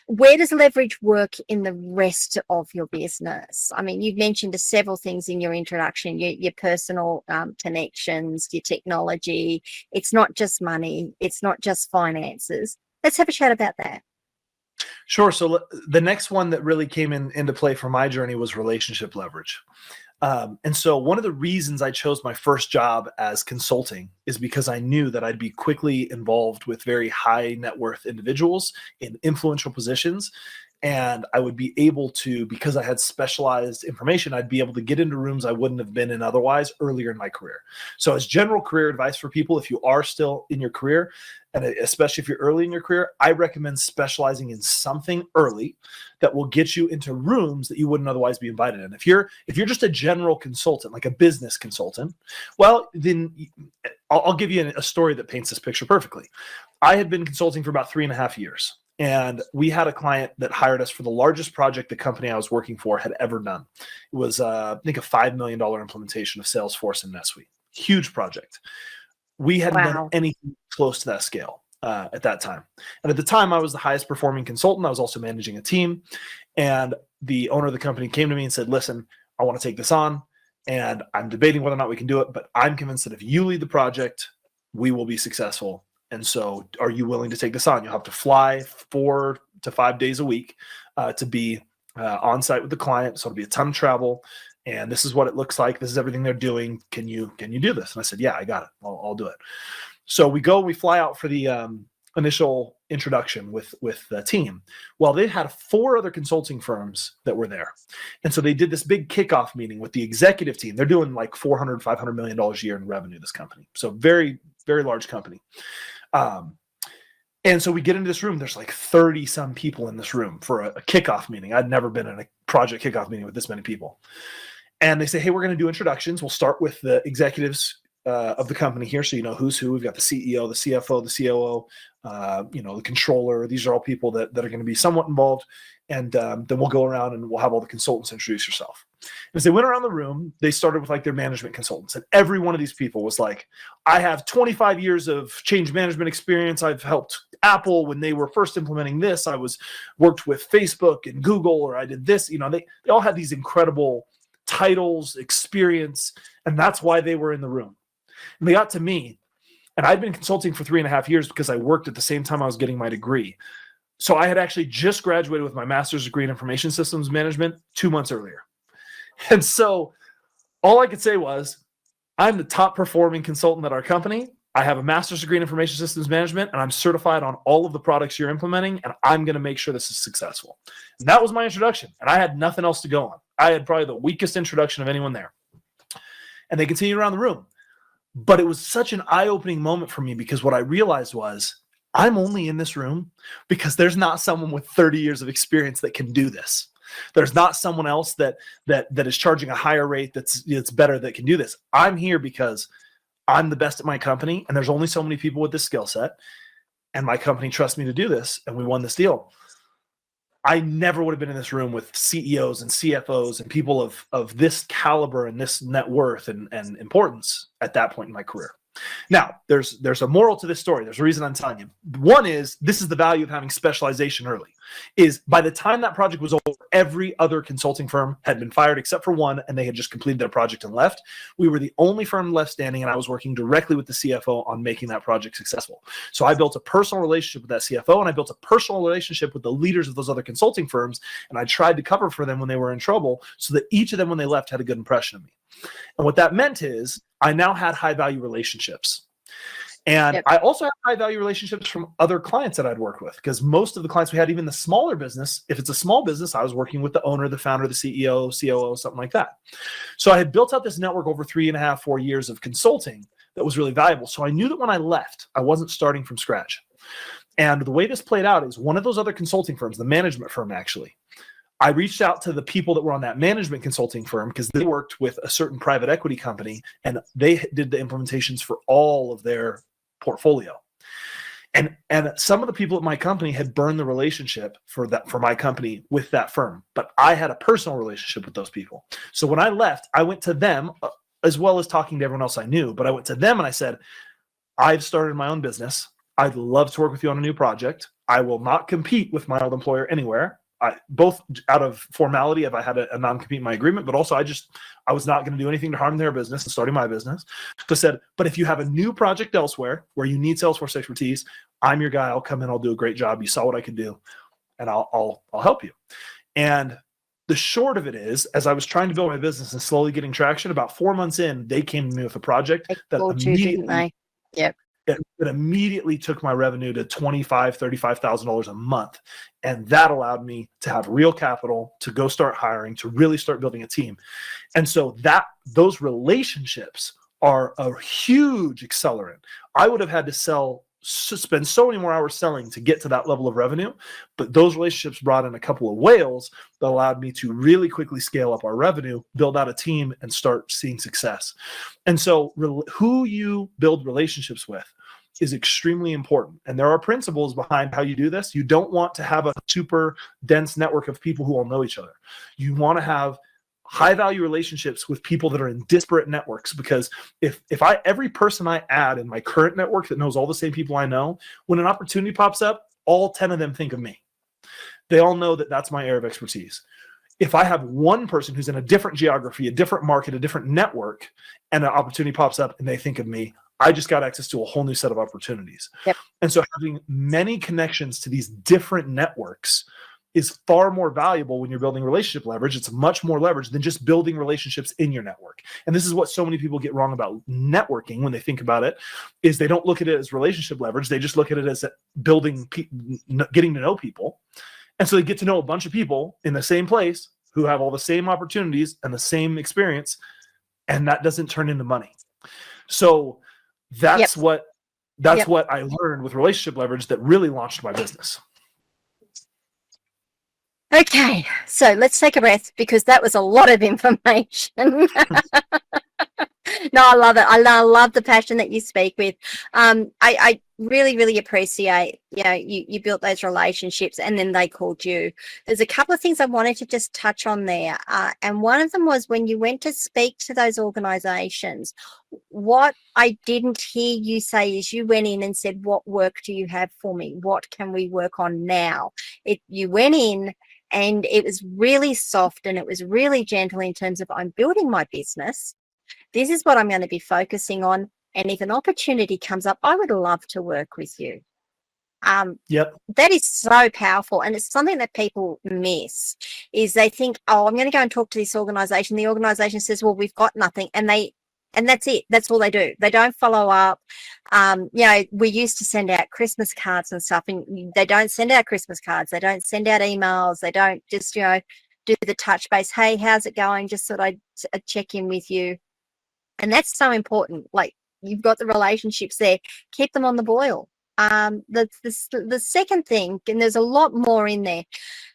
Where does leverage work in the rest of your business? I mean, you've mentioned several things in your introduction, your personal connections, your technology. It's not just money. It's not just finances. Let's have a chat about that. Sure. So the next one that really came into play for my journey was relationship leverage. And so one of the reasons I chose my first job as consulting is because I knew that I'd be quickly involved with very high net worth individuals in influential positions. And I would be able to, because I had specialized information, I'd be able to get into rooms I wouldn't have been in otherwise earlier in my career. So as general career advice for people, if you are still in your career, and especially if you're early in your career, I recommend specializing in something early that will get you into rooms that you wouldn't otherwise be invited in. If you're just a general consultant, like a business consultant, well, then I'll give you a story that paints this picture perfectly. I had been consulting for about 3.5 years. And we had a client that hired us for the largest project the company I was working for had ever done. It was, I think, a $5 million implementation of Salesforce and NetSuite. Huge project. We hadn't done anything close to that scale at that time. And at the time, I was the highest performing consultant. I was also managing a team. And the owner of the company came to me and said, listen, I want to take this on. And I'm debating whether or not we can do it. But I'm convinced that if you lead the project, we will be successful. And so are you willing to take this on? You'll have to fly 4 to 5 days a week to be on site with the client. So it'll be a ton of travel. And this is what it looks like. This is everything they're doing. Can you do this? And I said, yeah, I got it. I'll do it. So we fly out for the initial introduction with the team. Well, they had 4 other consulting firms that were there. And so they did this big kickoff meeting with the executive team. They're doing like $400-500 million a year in revenue, this company. So very, very large company. And so we get into this room. There's like 30 some people in this room for a kickoff meeting. I'd never been in a project kickoff meeting with this many people. And they say, hey, we're going to do introductions. We'll start with the executives of the company here. So you know who's who. We've got the CEO, the CFO, the COO, the controller. These are all people that are going to be somewhat involved. And then we'll go around and we'll have all the consultants introduce yourself. As they went around the room, they started with like their management consultants. And every one of these people was like, I have 25 years of change management experience. I've helped Apple when they were first implementing this. I worked with Facebook and Google, or I did this. They all had these incredible titles, experience, and that's why they were in the room. And they got to me, and I'd been consulting for 3.5 years because I worked at the same time I was getting my degree. So I had actually just graduated with my master's degree in information systems management 2 months earlier. And so all I could say was, I'm the top performing consultant at our company. I have a master's degree in information systems management, and I'm certified on all of the products you're implementing, and I'm going to make sure this is successful. And that was my introduction, and I had nothing else to go on. I had probably the weakest introduction of anyone there. And they continued around the room. But it was such an eye-opening moment for me, because what I realized was I'm only in this room because there's not someone with 30 years of experience that can do this. There's not someone else that is charging a higher rate that's better that can do this. I'm here because I'm the best at my company, and there's only so many people with this skill set, and my company trusts me to do this, and we won this deal. I never would have been in this room with CEOs and CFOs and people of this caliber and this net worth and importance at that point in my career. Now, there's a moral to this story. There's a reason I'm telling you. One is, this is the value of having specialization early, is by the time that project was over, every other consulting firm had been fired except for one, and they had just completed their project and left. We were the only firm left standing, and I was working directly with the CFO on making that project successful. So I built a personal relationship with that CFO, and I built a personal relationship with the leaders of those other consulting firms, and I tried to cover for them when they were in trouble so that each of them, when they left, had a good impression of me. And what that meant is I now had high-value relationships. And I also had high-value relationships from other clients that I'd worked with, because most of the clients we had, even the smaller business, if it's a small business, I was working with the owner, the founder, the CEO, COO, something like that. So I had built out this network over 3.5, 4 years of consulting that was really valuable. So I knew that when I left, I wasn't starting from scratch. And the way this played out is one of those other consulting firms, the management firm actually, I reached out to the people that were on that management consulting firm because they worked with a certain private equity company, and they did the implementations for all of their portfolio. And some of the people at my company had burned the relationship for my company with that firm, but I had a personal relationship with those people. So when I left, I went to them, as well as talking to everyone else I knew, but I went to them and I said, I've started my own business. I'd love to work with you on a new project. I will not compete with my old employer anywhere. Both out of formality, if I had a non-compete in my agreement, but also I was not going to do anything to harm their business and starting my business. So I said, but if you have a new project elsewhere where you need Salesforce expertise, I'm your guy. I'll come in. I'll do a great job. You saw what I could do, and I'll help you. And the short of it is, as I was trying to build my business and slowly getting traction, about 4 months in, they came to me with a project that immediately, it immediately took my revenue to $25,000, $35,000 a month. And that allowed me to have real capital to go start hiring, to really start building a team. And so those relationships are a huge accelerant. I would have had to spend so many more hours selling to get to that level of revenue, but those relationships brought in a couple of whales that allowed me to really quickly scale up our revenue, build out a team, and start seeing success. And so who you build relationships with is extremely important. And there are principles behind how you do this. You don't want to have a super dense network of people who all know each other. You want to have high-value relationships with people that are in disparate networks, because if every person I add in my current network that knows all the same people I know, when an opportunity pops up, all 10 of them think of me. They all know that that's my area of expertise. If I have one person who's in a different geography, a different market, a different network, and an opportunity pops up and they think of me, I just got access to a whole new set of opportunities. And so having many connections to these different networks is far more valuable when you're building relationship leverage. It's much more leverage than just building relationships in your network. And this is what so many people get wrong about networking when they think about it, is they don't look at it as relationship leverage. They just look at it as getting to know people. And so they get to know a bunch of people in the same place who have all the same opportunities and the same experience, and that doesn't turn into money. So that's what I learned with relationship leverage that really launched my business. Okay, so let's take a breath, because that was a lot of information. No, I love it. I love the passion that you speak with. I really, really appreciate, you built those relationships and then they called you. There's a couple of things I wanted to just touch on there. And one of them was when you went to speak to those organizations, what I didn't hear you say is you went in and said, what work do you have for me? What can we work on now? You went in and it was really soft and it was really gentle in terms of, I'm building my business. This is what I'm going to be focusing on. And if an opportunity comes up, I would love to work with you. That is so powerful. And it's something that people miss, is they think, oh, I'm going to go and talk to this organization. The organization says, well, we've got nothing. And they And that's it. That's all they do. They don't follow up. We used to send out Christmas cards and stuff, and they don't send out Christmas cards. They don't send out emails. They don't just, do the touch base. Hey, how's it going? Just thought I'd check in with you. And that's so important. Like, you've got the relationships there. Keep them on the boil. The second thing, and there's a lot more in there.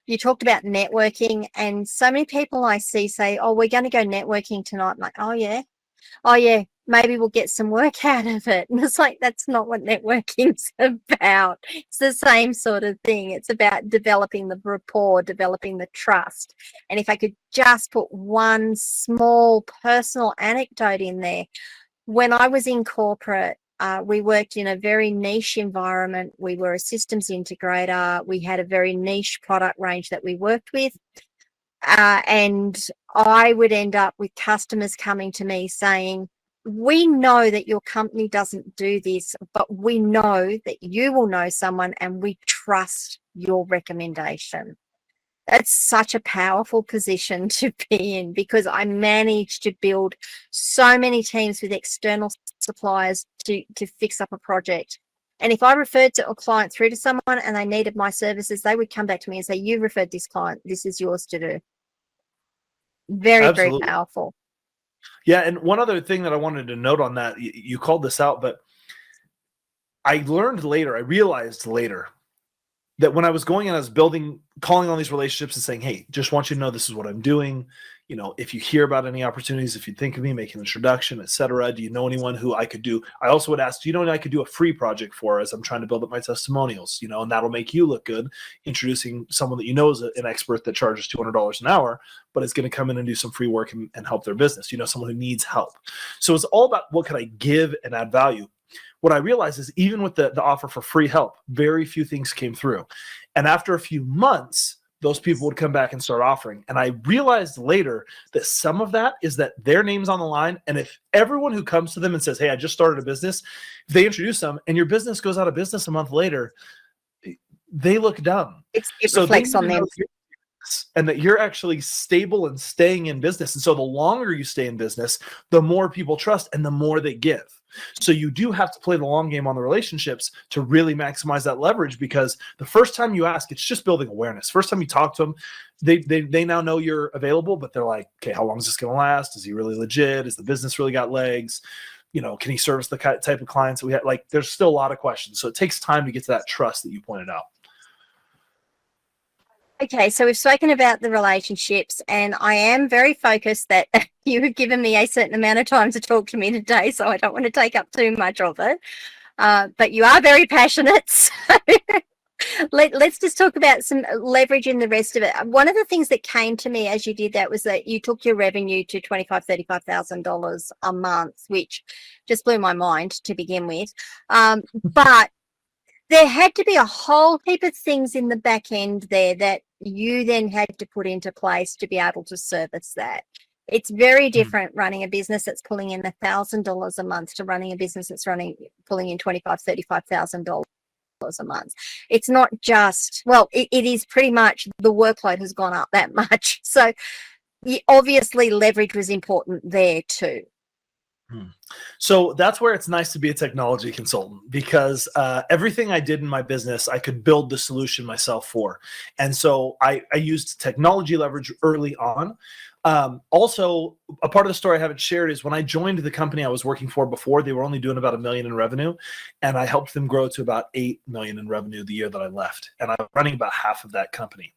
You talked about networking, and so many people I see say, "Oh, we're going to go networking tonight." I'm like, "Oh yeah, maybe we'll get some work out of it." And it's like, that's not what networking's about. It's the same sort of thing. It's about developing the rapport, developing the trust. And if I could just put one small personal anecdote in there, when I was in corporate, we worked in a very niche environment. We were a systems integrator. We had a very niche product range that we worked with. And I would end up with customers coming to me saying, "We know that your company doesn't do this, but we know that you will know someone and we trust your recommendation." That's such a powerful position to be in, because I managed to build so many teams with external suppliers to fix up a project. And if I referred to a client through to someone and they needed my services, they would come back to me and say, "You referred this client, this is yours to do." Very, Absolutely. very powerful. Yeah, and one other thing that I wanted to note on that, you called this out, but I realized later that when I was going and I was calling on these relationships and saying, "Hey, just want you to know this is what I'm doing. If you hear about any opportunities, if you think of me, make an introduction, etc. Do you know anyone who I could do?" I also would ask, "Do you know anyone I could do a free project for as I'm trying to build up my testimonials? And that'll make you look good, introducing someone that you know is an expert that charges $200 an hour, but is going to come in and do some free work and help their business. Someone who needs help." So it's all about what can I give and add value. What I realized is, even with the offer for free help, very few things came through. And after a few months, those people would come back and start offering. And I realized later that some of that is that their name's on the line. And if everyone who comes to them and says, "Hey, I just started a business," if they introduce them and your business goes out of business a month later, they look dumb. It So reflects on them. And that you're actually stable and staying in business. And so the longer you stay in business, the more people trust and the more they give. So you do have to play the long game on the relationships to really maximize that leverage, because the first time you ask, it's just building awareness. First time you talk to them, they now know you're available, but they're like, "Okay, how long is this going to last? Is he really legit? Is the business really got legs? Can he service the type of clients that we have?" Like, there's still a lot of questions. So it takes time to get to that trust that you pointed out. Okay, so we've spoken about the relationships, and I am very focused that you have given me a certain amount of time to talk to me today, so I don't want to take up too much of it. But you are very passionate, so let's just talk about some leverage in the rest of it. One of the things that came to me as you did that was that you took your revenue to $25,000, $35,000 a month, which just blew my mind to begin with. But there had to be a whole heap of things in the back end there that you then had to put into place to be able to service that. It's very different running a business that's pulling in $1,000 a month to running a business that's pulling in $25,000, $35,000 a month. It's not just, it is pretty much, the workload has gone up that much. So obviously leverage was important there too. So that's where it's nice to be a technology consultant, because everything I did in my business, I could build the solution myself for. And so I used technology leverage early on. Also, a part of the story I haven't shared is when I joined the company I was working for before, they were only doing about $1 million in revenue. And I helped them grow to about $8 million in revenue the year that I left. And I'm running about half of that company.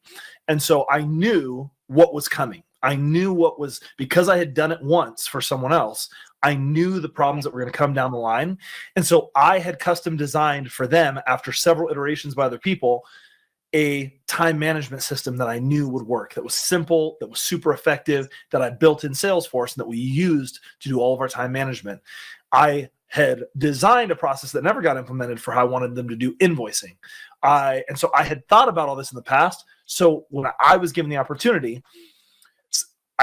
And so I knew what was coming. I knew because I had done it once for someone else, I knew the problems that were going to come down the line. And so I had custom designed for them, after several iterations by other people, a time management system that I knew would work, that was simple, that was super effective, that I built in Salesforce, and that we used to do all of our time management. I had designed a process that never got implemented for how I wanted them to do invoicing. And so I had thought about all this in the past. So when I was given the opportunity,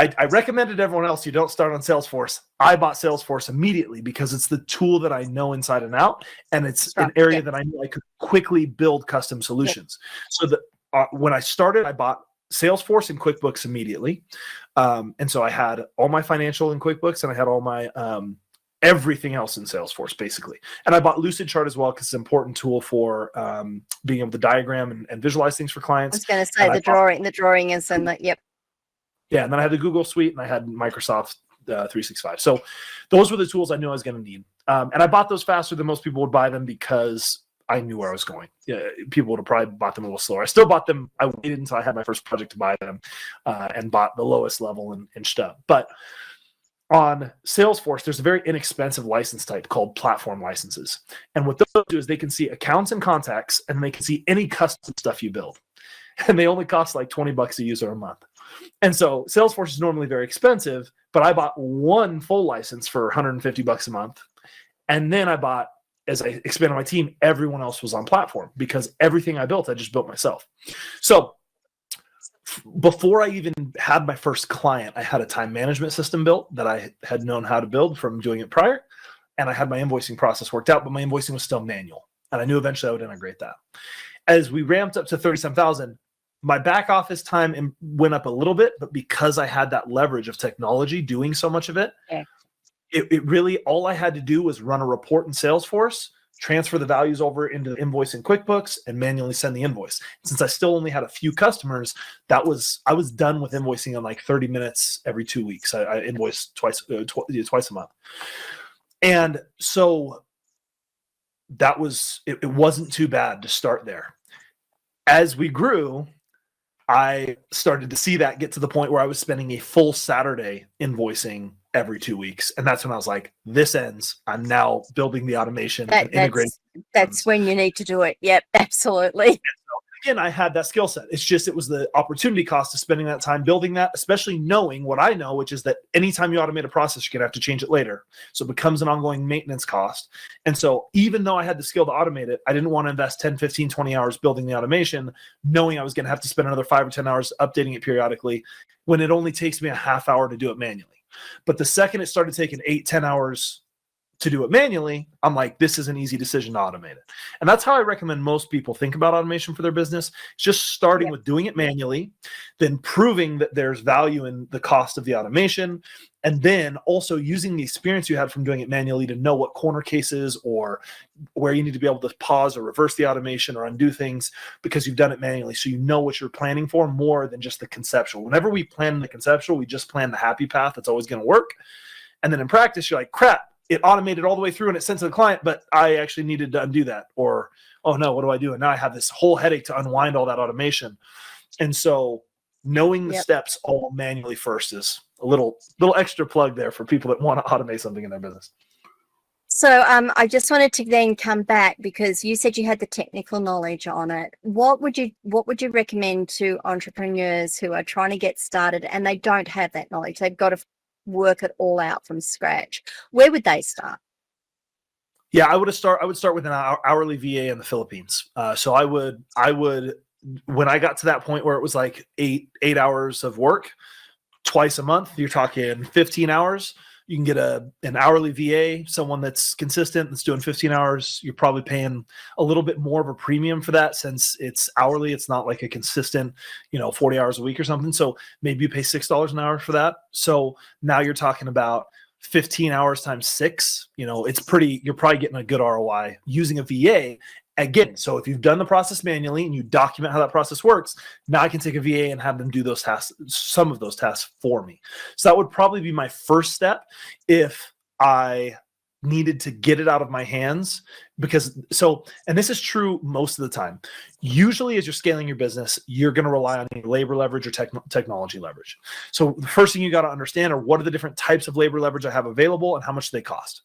I recommended everyone else, you don't start on Salesforce. I bought Salesforce immediately because it's the tool that I know inside and out, and it's an area that I knew I could quickly build custom solutions. So that when I started, I bought Salesforce and QuickBooks immediately. And so I had all my financial in QuickBooks, and I had all my everything else in Salesforce, basically. And I bought Lucidchart as well because it's an important tool for being able to diagram and visualize things for I clients. was going to say the drawing is in the, yep. Yeah, and then I had the Google Suite and I had Microsoft 365. So those were the tools I knew I was going to need. And I bought those faster than most people would buy them because I knew where I was going. Yeah, people would have probably bought them a little slower. I still bought them. I waited until I had my first project to buy them and bought the lowest level in Stub. But on Salesforce, there's a very inexpensive license type called platform licenses. And what those do is they can see accounts and contacts, and they can see any custom stuff you build. And they only cost like $20 a user a month. And so Salesforce is normally very expensive, but I bought one full license for $150 a month. And then I bought, as I expanded my team, everyone else was on platform because everything I built, I just built myself. So before I even had my first client, I had a time management system built that I had known how to build from doing it prior. And I had my invoicing process worked out, but my invoicing was still manual. And I knew eventually I would integrate that. As we ramped up to 37,000, my back office time went up a little bit, but because I had that leverage of technology doing so much of it, it really, all I had to do was run a report in Salesforce, transfer the values over into the invoice in QuickBooks, and manually send the invoice. Since I still only had a few customers, I was done with invoicing in like 30 minutes every 2 weeks. I invoiced twice a month. And so that was, it wasn't too bad to start there. As we grew, I started to see that get to the point where I was spending a full Saturday invoicing every 2 weeks. And that's when I was like, this ends. I'm now building the automation and integrating. That's when you need to do it. Yep, absolutely. Again, I had that skill set. It's just, it was the opportunity cost of spending that time building that, especially knowing what I know, which is that anytime you automate a process, you're going to have to change it later. So it becomes an ongoing maintenance cost. And so even though I had the skill to automate it, I didn't want to invest 10, 15, 20 hours building the automation, knowing I was going to have to spend another 5 or 10 hours updating it periodically when it only takes me a half hour to do it manually. But the second it started taking 8, 10 hours to do it manually, I'm like, this is an easy decision to automate it. And that's how I recommend most people think about automation for their business. It's just starting with doing it manually, then proving that there's value in the cost of the automation, and then also using the experience you had from doing it manually to know what corner cases or where you need to be able to pause or reverse the automation or undo things because you've done it manually. So you know what you're planning for more than just the conceptual. Whenever we plan the conceptual, we just plan the happy path that's always going to work. And then in practice, you're like, crap, it automated all the way through and it sent to the client, but I actually needed to undo that. Or, oh no, what do I do? And now I have this whole headache to unwind all that automation. And so knowing the steps all manually first is a little extra plug there for people that want to automate something in their business. So I just wanted to then come back because you said you had the technical knowledge on it. What would you recommend to entrepreneurs who are trying to get started and they don't have that knowledge? They've got to work it all out from scratch. Where would they start? Yeah, I would start with an hourly VA in the Philippines. So I would, when I got to that point where it was like eight hours of work twice a month, you're talking 15 hours. You can get an hourly VA, someone that's consistent, that's doing 15 hours. You're probably paying a little bit more of a premium for that since it's hourly. It's not like a consistent, 40 hours a week or something. So maybe you pay $6 an hour for that. So now you're talking about 15 hours times 6. You're probably getting a good ROI using a VA. Again, so if you've done the process manually and you document how that process works, now I can take a VA and have them do those tasks, some of those tasks for me. So that would probably be my first step if I needed to get it out of my hands. And this is true most of the time. Usually as you're scaling your business, you're going to rely on labor leverage or technology leverage. So the first thing you got to understand are what are the different types of labor leverage I have available and how much they cost.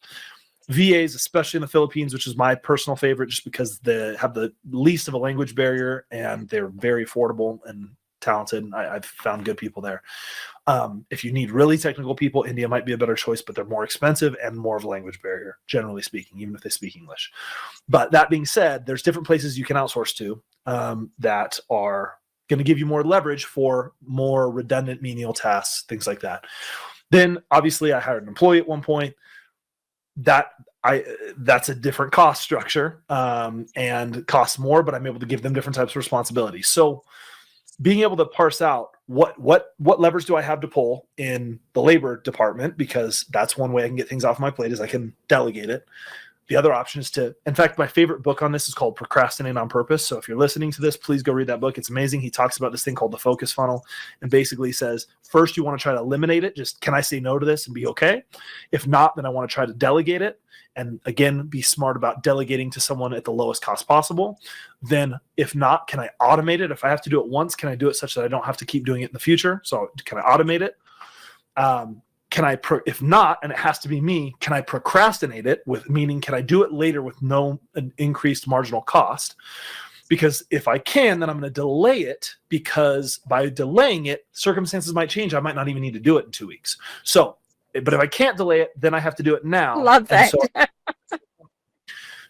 VAs, especially in the Philippines, which is my personal favorite just because they have the least of a language barrier and they're very affordable and talented. I've found good people there. If you need really technical people, India might be a better choice, but they're more expensive and more of a language barrier, generally speaking, even if they speak English. But that being said, there's different places you can outsource to that are going to give you more leverage for more redundant menial tasks, things like that. Then obviously I hired an employee at one point. That's a different cost structure and costs more, but I'm able to give them different types of responsibilities. So being able to parse out what levers do I have to pull in the labor department? Because that's one way I can get things off my plate, is I can delegate it. The other option is to, in fact, my favorite book on this is called Procrastinate on Purpose. So if you're listening to this, please go read that book. It's amazing. He talks about this thing called the focus funnel, and basically says, first, you want to try to eliminate it. Just, can I say no to this and be okay? If not, then I want to try to delegate it. And again, be smart about delegating to someone at the lowest cost possible. Then if not, can I automate it? If I have to do it once, can I do it such that I don't have to keep doing it in the future? So can I automate it? If not, and it has to be me, can I procrastinate it, with meaning, can I do it later with no increased marginal cost? Because if I can, then I'm going to delay it, because by delaying it, circumstances might change. I might not even need to do it in 2 weeks. So, but if I can't delay it, then I have to do it now. Love that.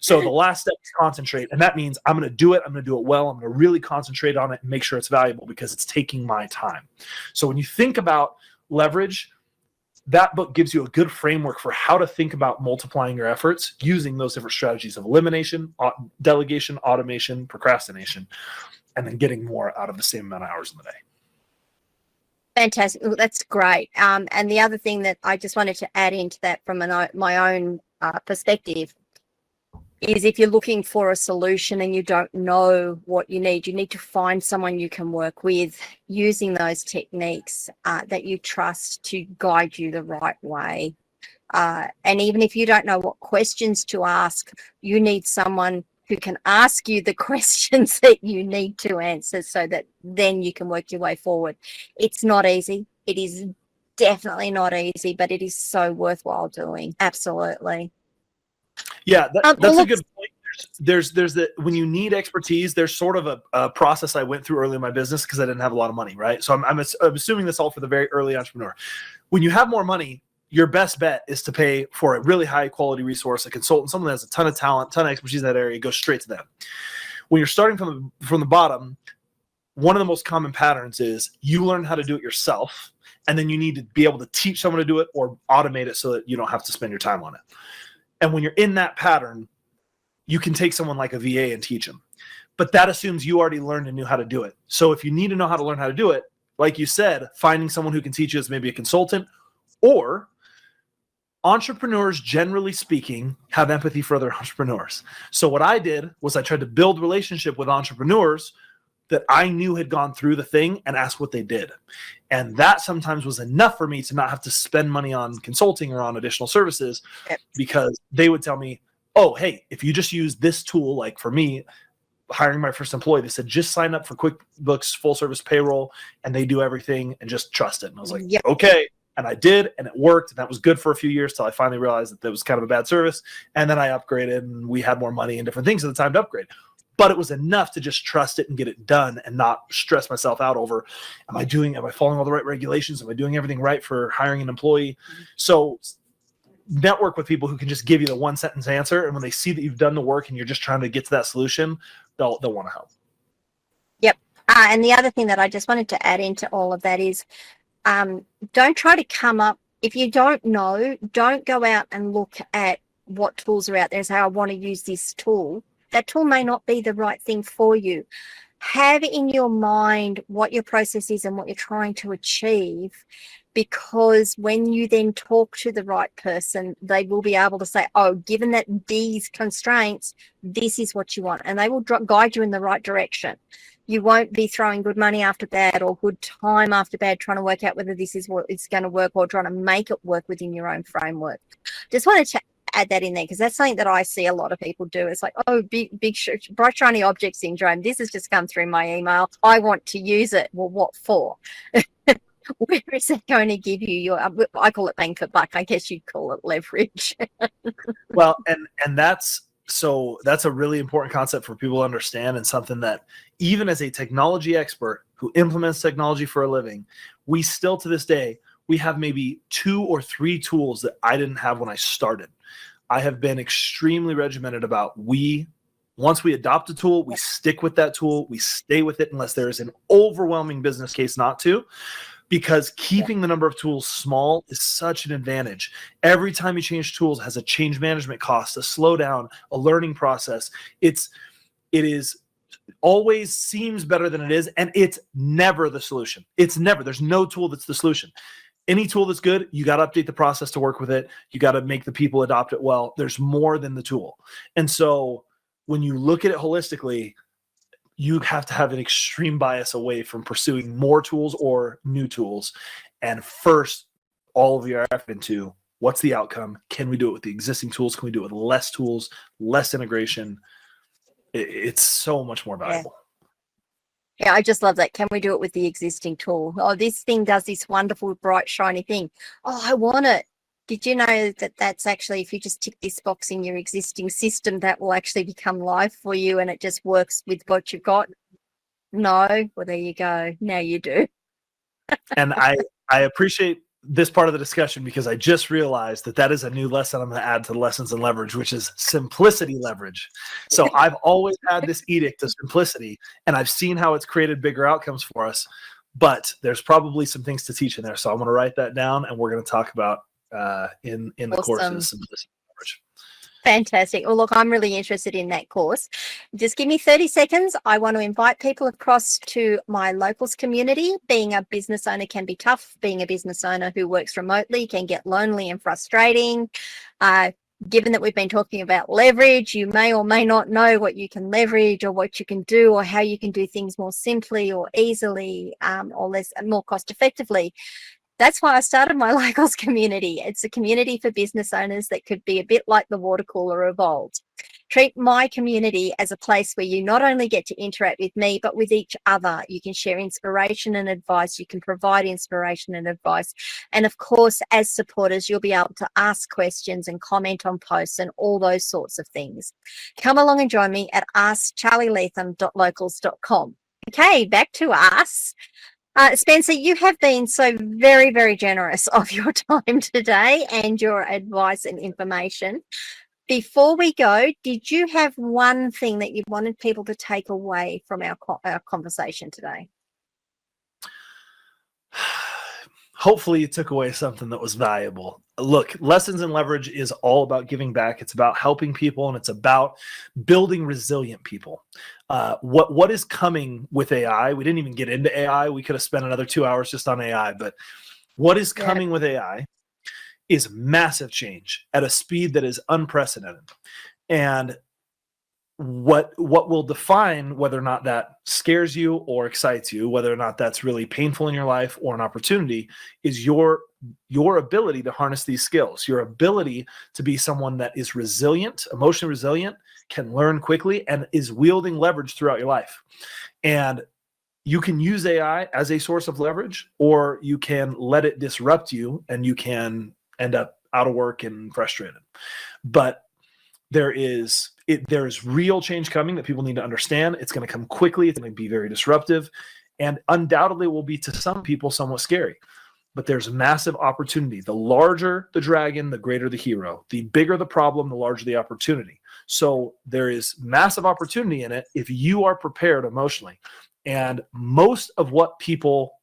So the last step is concentrate. And that means I'm going to do it. I'm going to do it well. I'm going to really concentrate on it and make sure it's valuable, because it's taking my time. So when you think about leverage, that book gives you a good framework for how to think about multiplying your efforts using those different strategies of elimination, delegation, automation, procrastination, and then getting more out of the same amount of hours in the day. Fantastic. Well, that's great. And the other thing that I just wanted to add into that from my own perspective is, if you're looking for a solution and you don't know what you need to find someone you can work with using those techniques that you trust to guide you the right way. And even if you don't know what questions to ask, you need someone who can ask you the questions that you need to answer, so that then you can work your way forward. It's not easy. It is definitely not easy, but it is so worthwhile doing. Absolutely. Yeah, that's a good point. There's the, when you need expertise, there's sort of a process I went through early in my business, because I didn't have a lot of money, right? So I'm assuming this all for the very early entrepreneur. When you have more money, your best bet is to pay for a really high quality resource, a consultant, someone that has a ton of talent, ton of expertise in that area. Go straight to them. When you're starting from the bottom, one of the most common patterns is you learn how to do it yourself, and then you need to be able to teach someone to do it or automate it so that you don't have to spend your time on it. And when you're in that pattern, you can take someone like a VA and teach them. But that assumes you already learned and knew how to do it. So if you need to know how to learn how to do it, like you said, finding someone who can teach you as maybe a consultant, or entrepreneurs, generally speaking, have empathy for other entrepreneurs. So what I did was I tried to build relationship with entrepreneurs that I knew had gone through the thing and ask what they did. And that sometimes was enough for me to not have to spend money on consulting or on additional services, because they would tell me, oh, hey, if you just use this tool, like for me, hiring my first employee, they said, just sign up for QuickBooks full service payroll and they do everything, and just trust it. And I was like, okay. And I did, and it worked. And that was good for a few years till I finally realized that was kind of a bad service. And then I upgraded, and we had more money and different things at the time to upgrade. But it was enough to just trust it and get it done, and not stress myself out over, am I following all the right regulations? Am I doing everything right for hiring an employee? So network with people who can just give you the one sentence answer. And when they see that you've done the work and you're just trying to get to that solution, they'll want to help. Yep. And the other thing that I just wanted to add into all of that is, don't try to come up, if you don't know, don't go out and look at what tools are out there and say, I want to use this tool. That tool may not be the right thing for you. Have in your mind what your process is and what you're trying to achieve, because when you then talk to the right person, they will be able to say, oh, given that these constraints, this is what you want. And they will guide you in the right direction. You won't be throwing good money after bad or good time after bad trying to work out whether this is what it's going to work, or trying to make it work within your own framework. Just wanted to add that in there, because that's something that I see a lot of people do. It's like, oh, big bright shiny object syndrome. This has just come through my email. I want to use it. Well, what for? Where is it going to give you your, I call it bang for buck. I guess you'd call it leverage. Well, and that's a really important concept for people to understand, and something that even as a technology expert who implements technology for a living, we still to this day, we have maybe 2 or 3 tools that I didn't have when I started. I have been extremely regimented about once we adopt a tool, we stick with that tool, we stay with it unless there is an overwhelming business case not to, because keeping the number of tools small is such an advantage. Every time you change tools has a change management cost, a slowdown, a learning process. It is always seems better than it is, and it's never the solution. It's never. There's no tool that's the solution. Any tool that's good, you got to update the process to work with it. You got to make the people adopt it well. There's more than the tool. And so when you look at it holistically, you have to have an extreme bias away from pursuing more tools or new tools. And first, all of your effort into what's the outcome? Can we do it with the existing tools? Can we do it with less tools, less integration? It's so much more valuable. Yeah, I just love that. Can we do it with the existing tool? Oh, this thing does this wonderful, bright, shiny thing. Oh, I want it. Did you know that that's actually, if you just tick this box in your existing system, that will actually become live for you and it just works with what you've got? No? Well, there you go. Now you do. And I appreciate this part of the discussion because I just realized that is a new lesson I'm going to add to the lessons in leverage, which is simplicity leverage. So I've always had this edict of simplicity, and I've seen how it's created bigger outcomes for us, but there's probably some things to teach in there. So I'm going to write that down, and we're going to talk about in the courses, simplicity leverage. Fantastic. Well, look, I'm really interested in that course. Just give me 30 seconds. I want to invite people across to my locals community. Being a business owner can be tough. Being a business owner who works remotely can get lonely and frustrating. Given that we've been talking about leverage, you may or may not know what you can leverage or what you can do or how you can do things more simply or easily or more cost effectively. That's why I started my locals community. It's a community for business owners that could be a bit like the water cooler evolved. Treat my community as a place where you not only get to interact with me, but with each other. You can share inspiration and advice. You can provide inspiration and advice. And of course, as supporters, you'll be able to ask questions and comment on posts and all those sorts of things. Come along and join me at askcharlyleetham.locals.com. Okay, back to us. Spencer, you have been so very, very generous of your time today and your advice and information. Before we go, did you have one thing that you wanted people to take away from our conversation today? Hopefully you took away something that was valuable. Look, Lessons in Leverage is all about giving back. It's about helping people, and it's about building resilient people. What is coming with AI? We didn't even get into AI. We could have spent another 2 hours just on AI, but what is coming with AI is massive change at a speed that is unprecedented. And what will define whether or not that scares you or excites you, whether or not that's really painful in your life or an opportunity, is your ability to harness these skills, your ability to be someone that is resilient, emotionally resilient, can learn quickly, and is wielding leverage throughout your life. And you can use AI as a source of leverage, or you can let it disrupt you and you can end up out of work and frustrated. But there is real change coming that people need to understand. It's going to come quickly. It's going to be very disruptive, and undoubtedly will be to some people somewhat scary. But there's massive opportunity. The larger the dragon, the greater the hero. The bigger the problem, the larger the opportunity. So there is massive opportunity in it if you are prepared emotionally. And most of what people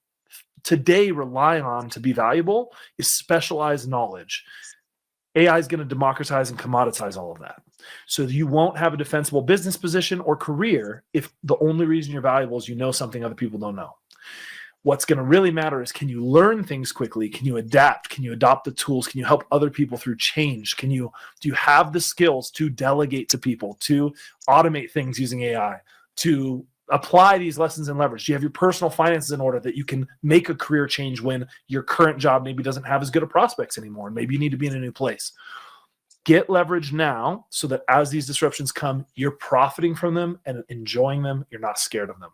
today rely on to be valuable is specialized knowledge. AI is going to democratize and commoditize all of that. So you won't have a defensible business position or career if the only reason you're valuable is you know something other people don't know. What's going to really matter is, can you learn things quickly? Can you adapt? Can you adopt the tools? Can you help other people through change? Do you have the skills to delegate to people, to automate things using AI, to apply these lessons in leverage? Do you have your personal finances in order that you can make a career change when your current job maybe doesn't have as good of prospects anymore? Maybe you need to be in a new place. Get leverage now so that as these disruptions come, you're profiting from them and enjoying them. You're not scared of them.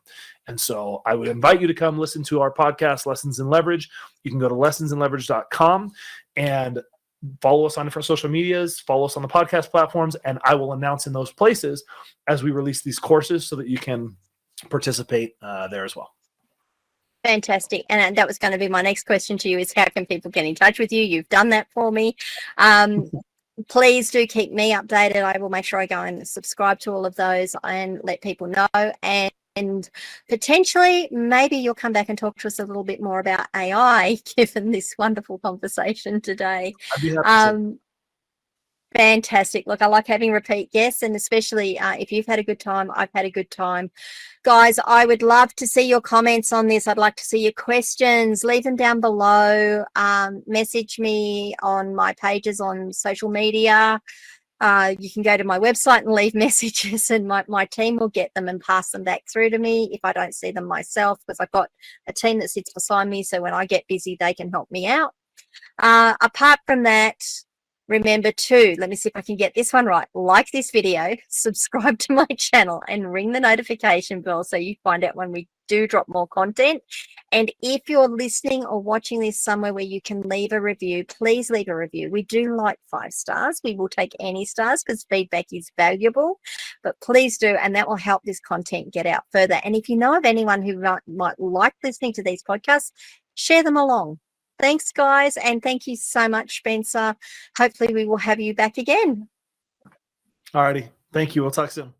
And so I would invite you to come listen to our podcast, Lessons in Leverage. You can go to lessonsinleverage.com and follow us on different social medias, follow us on the podcast platforms, and I will announce in those places as we release these courses so that you can participate there as well. Fantastic. And that was going to be my next question to you, is how can people get in touch with you? You've done that for me. Please do keep me updated. I will make sure I go and subscribe to all of those and let people know. And potentially, maybe you'll come back and talk to us a little bit more about AI, given this wonderful conversation today. I'd be happy to. Fantastic. Look, I like having repeat guests, and especially if you've had a good time, I've had a good time. Guys, I would love to see your comments on this. I'd like to see your questions. Leave them down below. Message me on my pages on social media. You can go to my website and leave messages, and my team will get them and pass them back through to me if I don't see them myself, because I've got a team that sits beside me, so when I get busy, they can help me out. Apart from that, remember to, let me see if I can get this one right, like this video, subscribe to my channel, and ring the notification bell so you find out when we do drop more content. And if you're listening or watching this somewhere where you can leave a review, please leave a review. We do like 5 stars. We will take any stars because feedback is valuable, but please do, and that will help this content get out further. And if you know of anyone who might like listening to these podcasts, share them along. Thanks, guys, and thank you so much, Spencer. Hopefully we will have you back again. Alrighty. Thank you. We'll talk soon.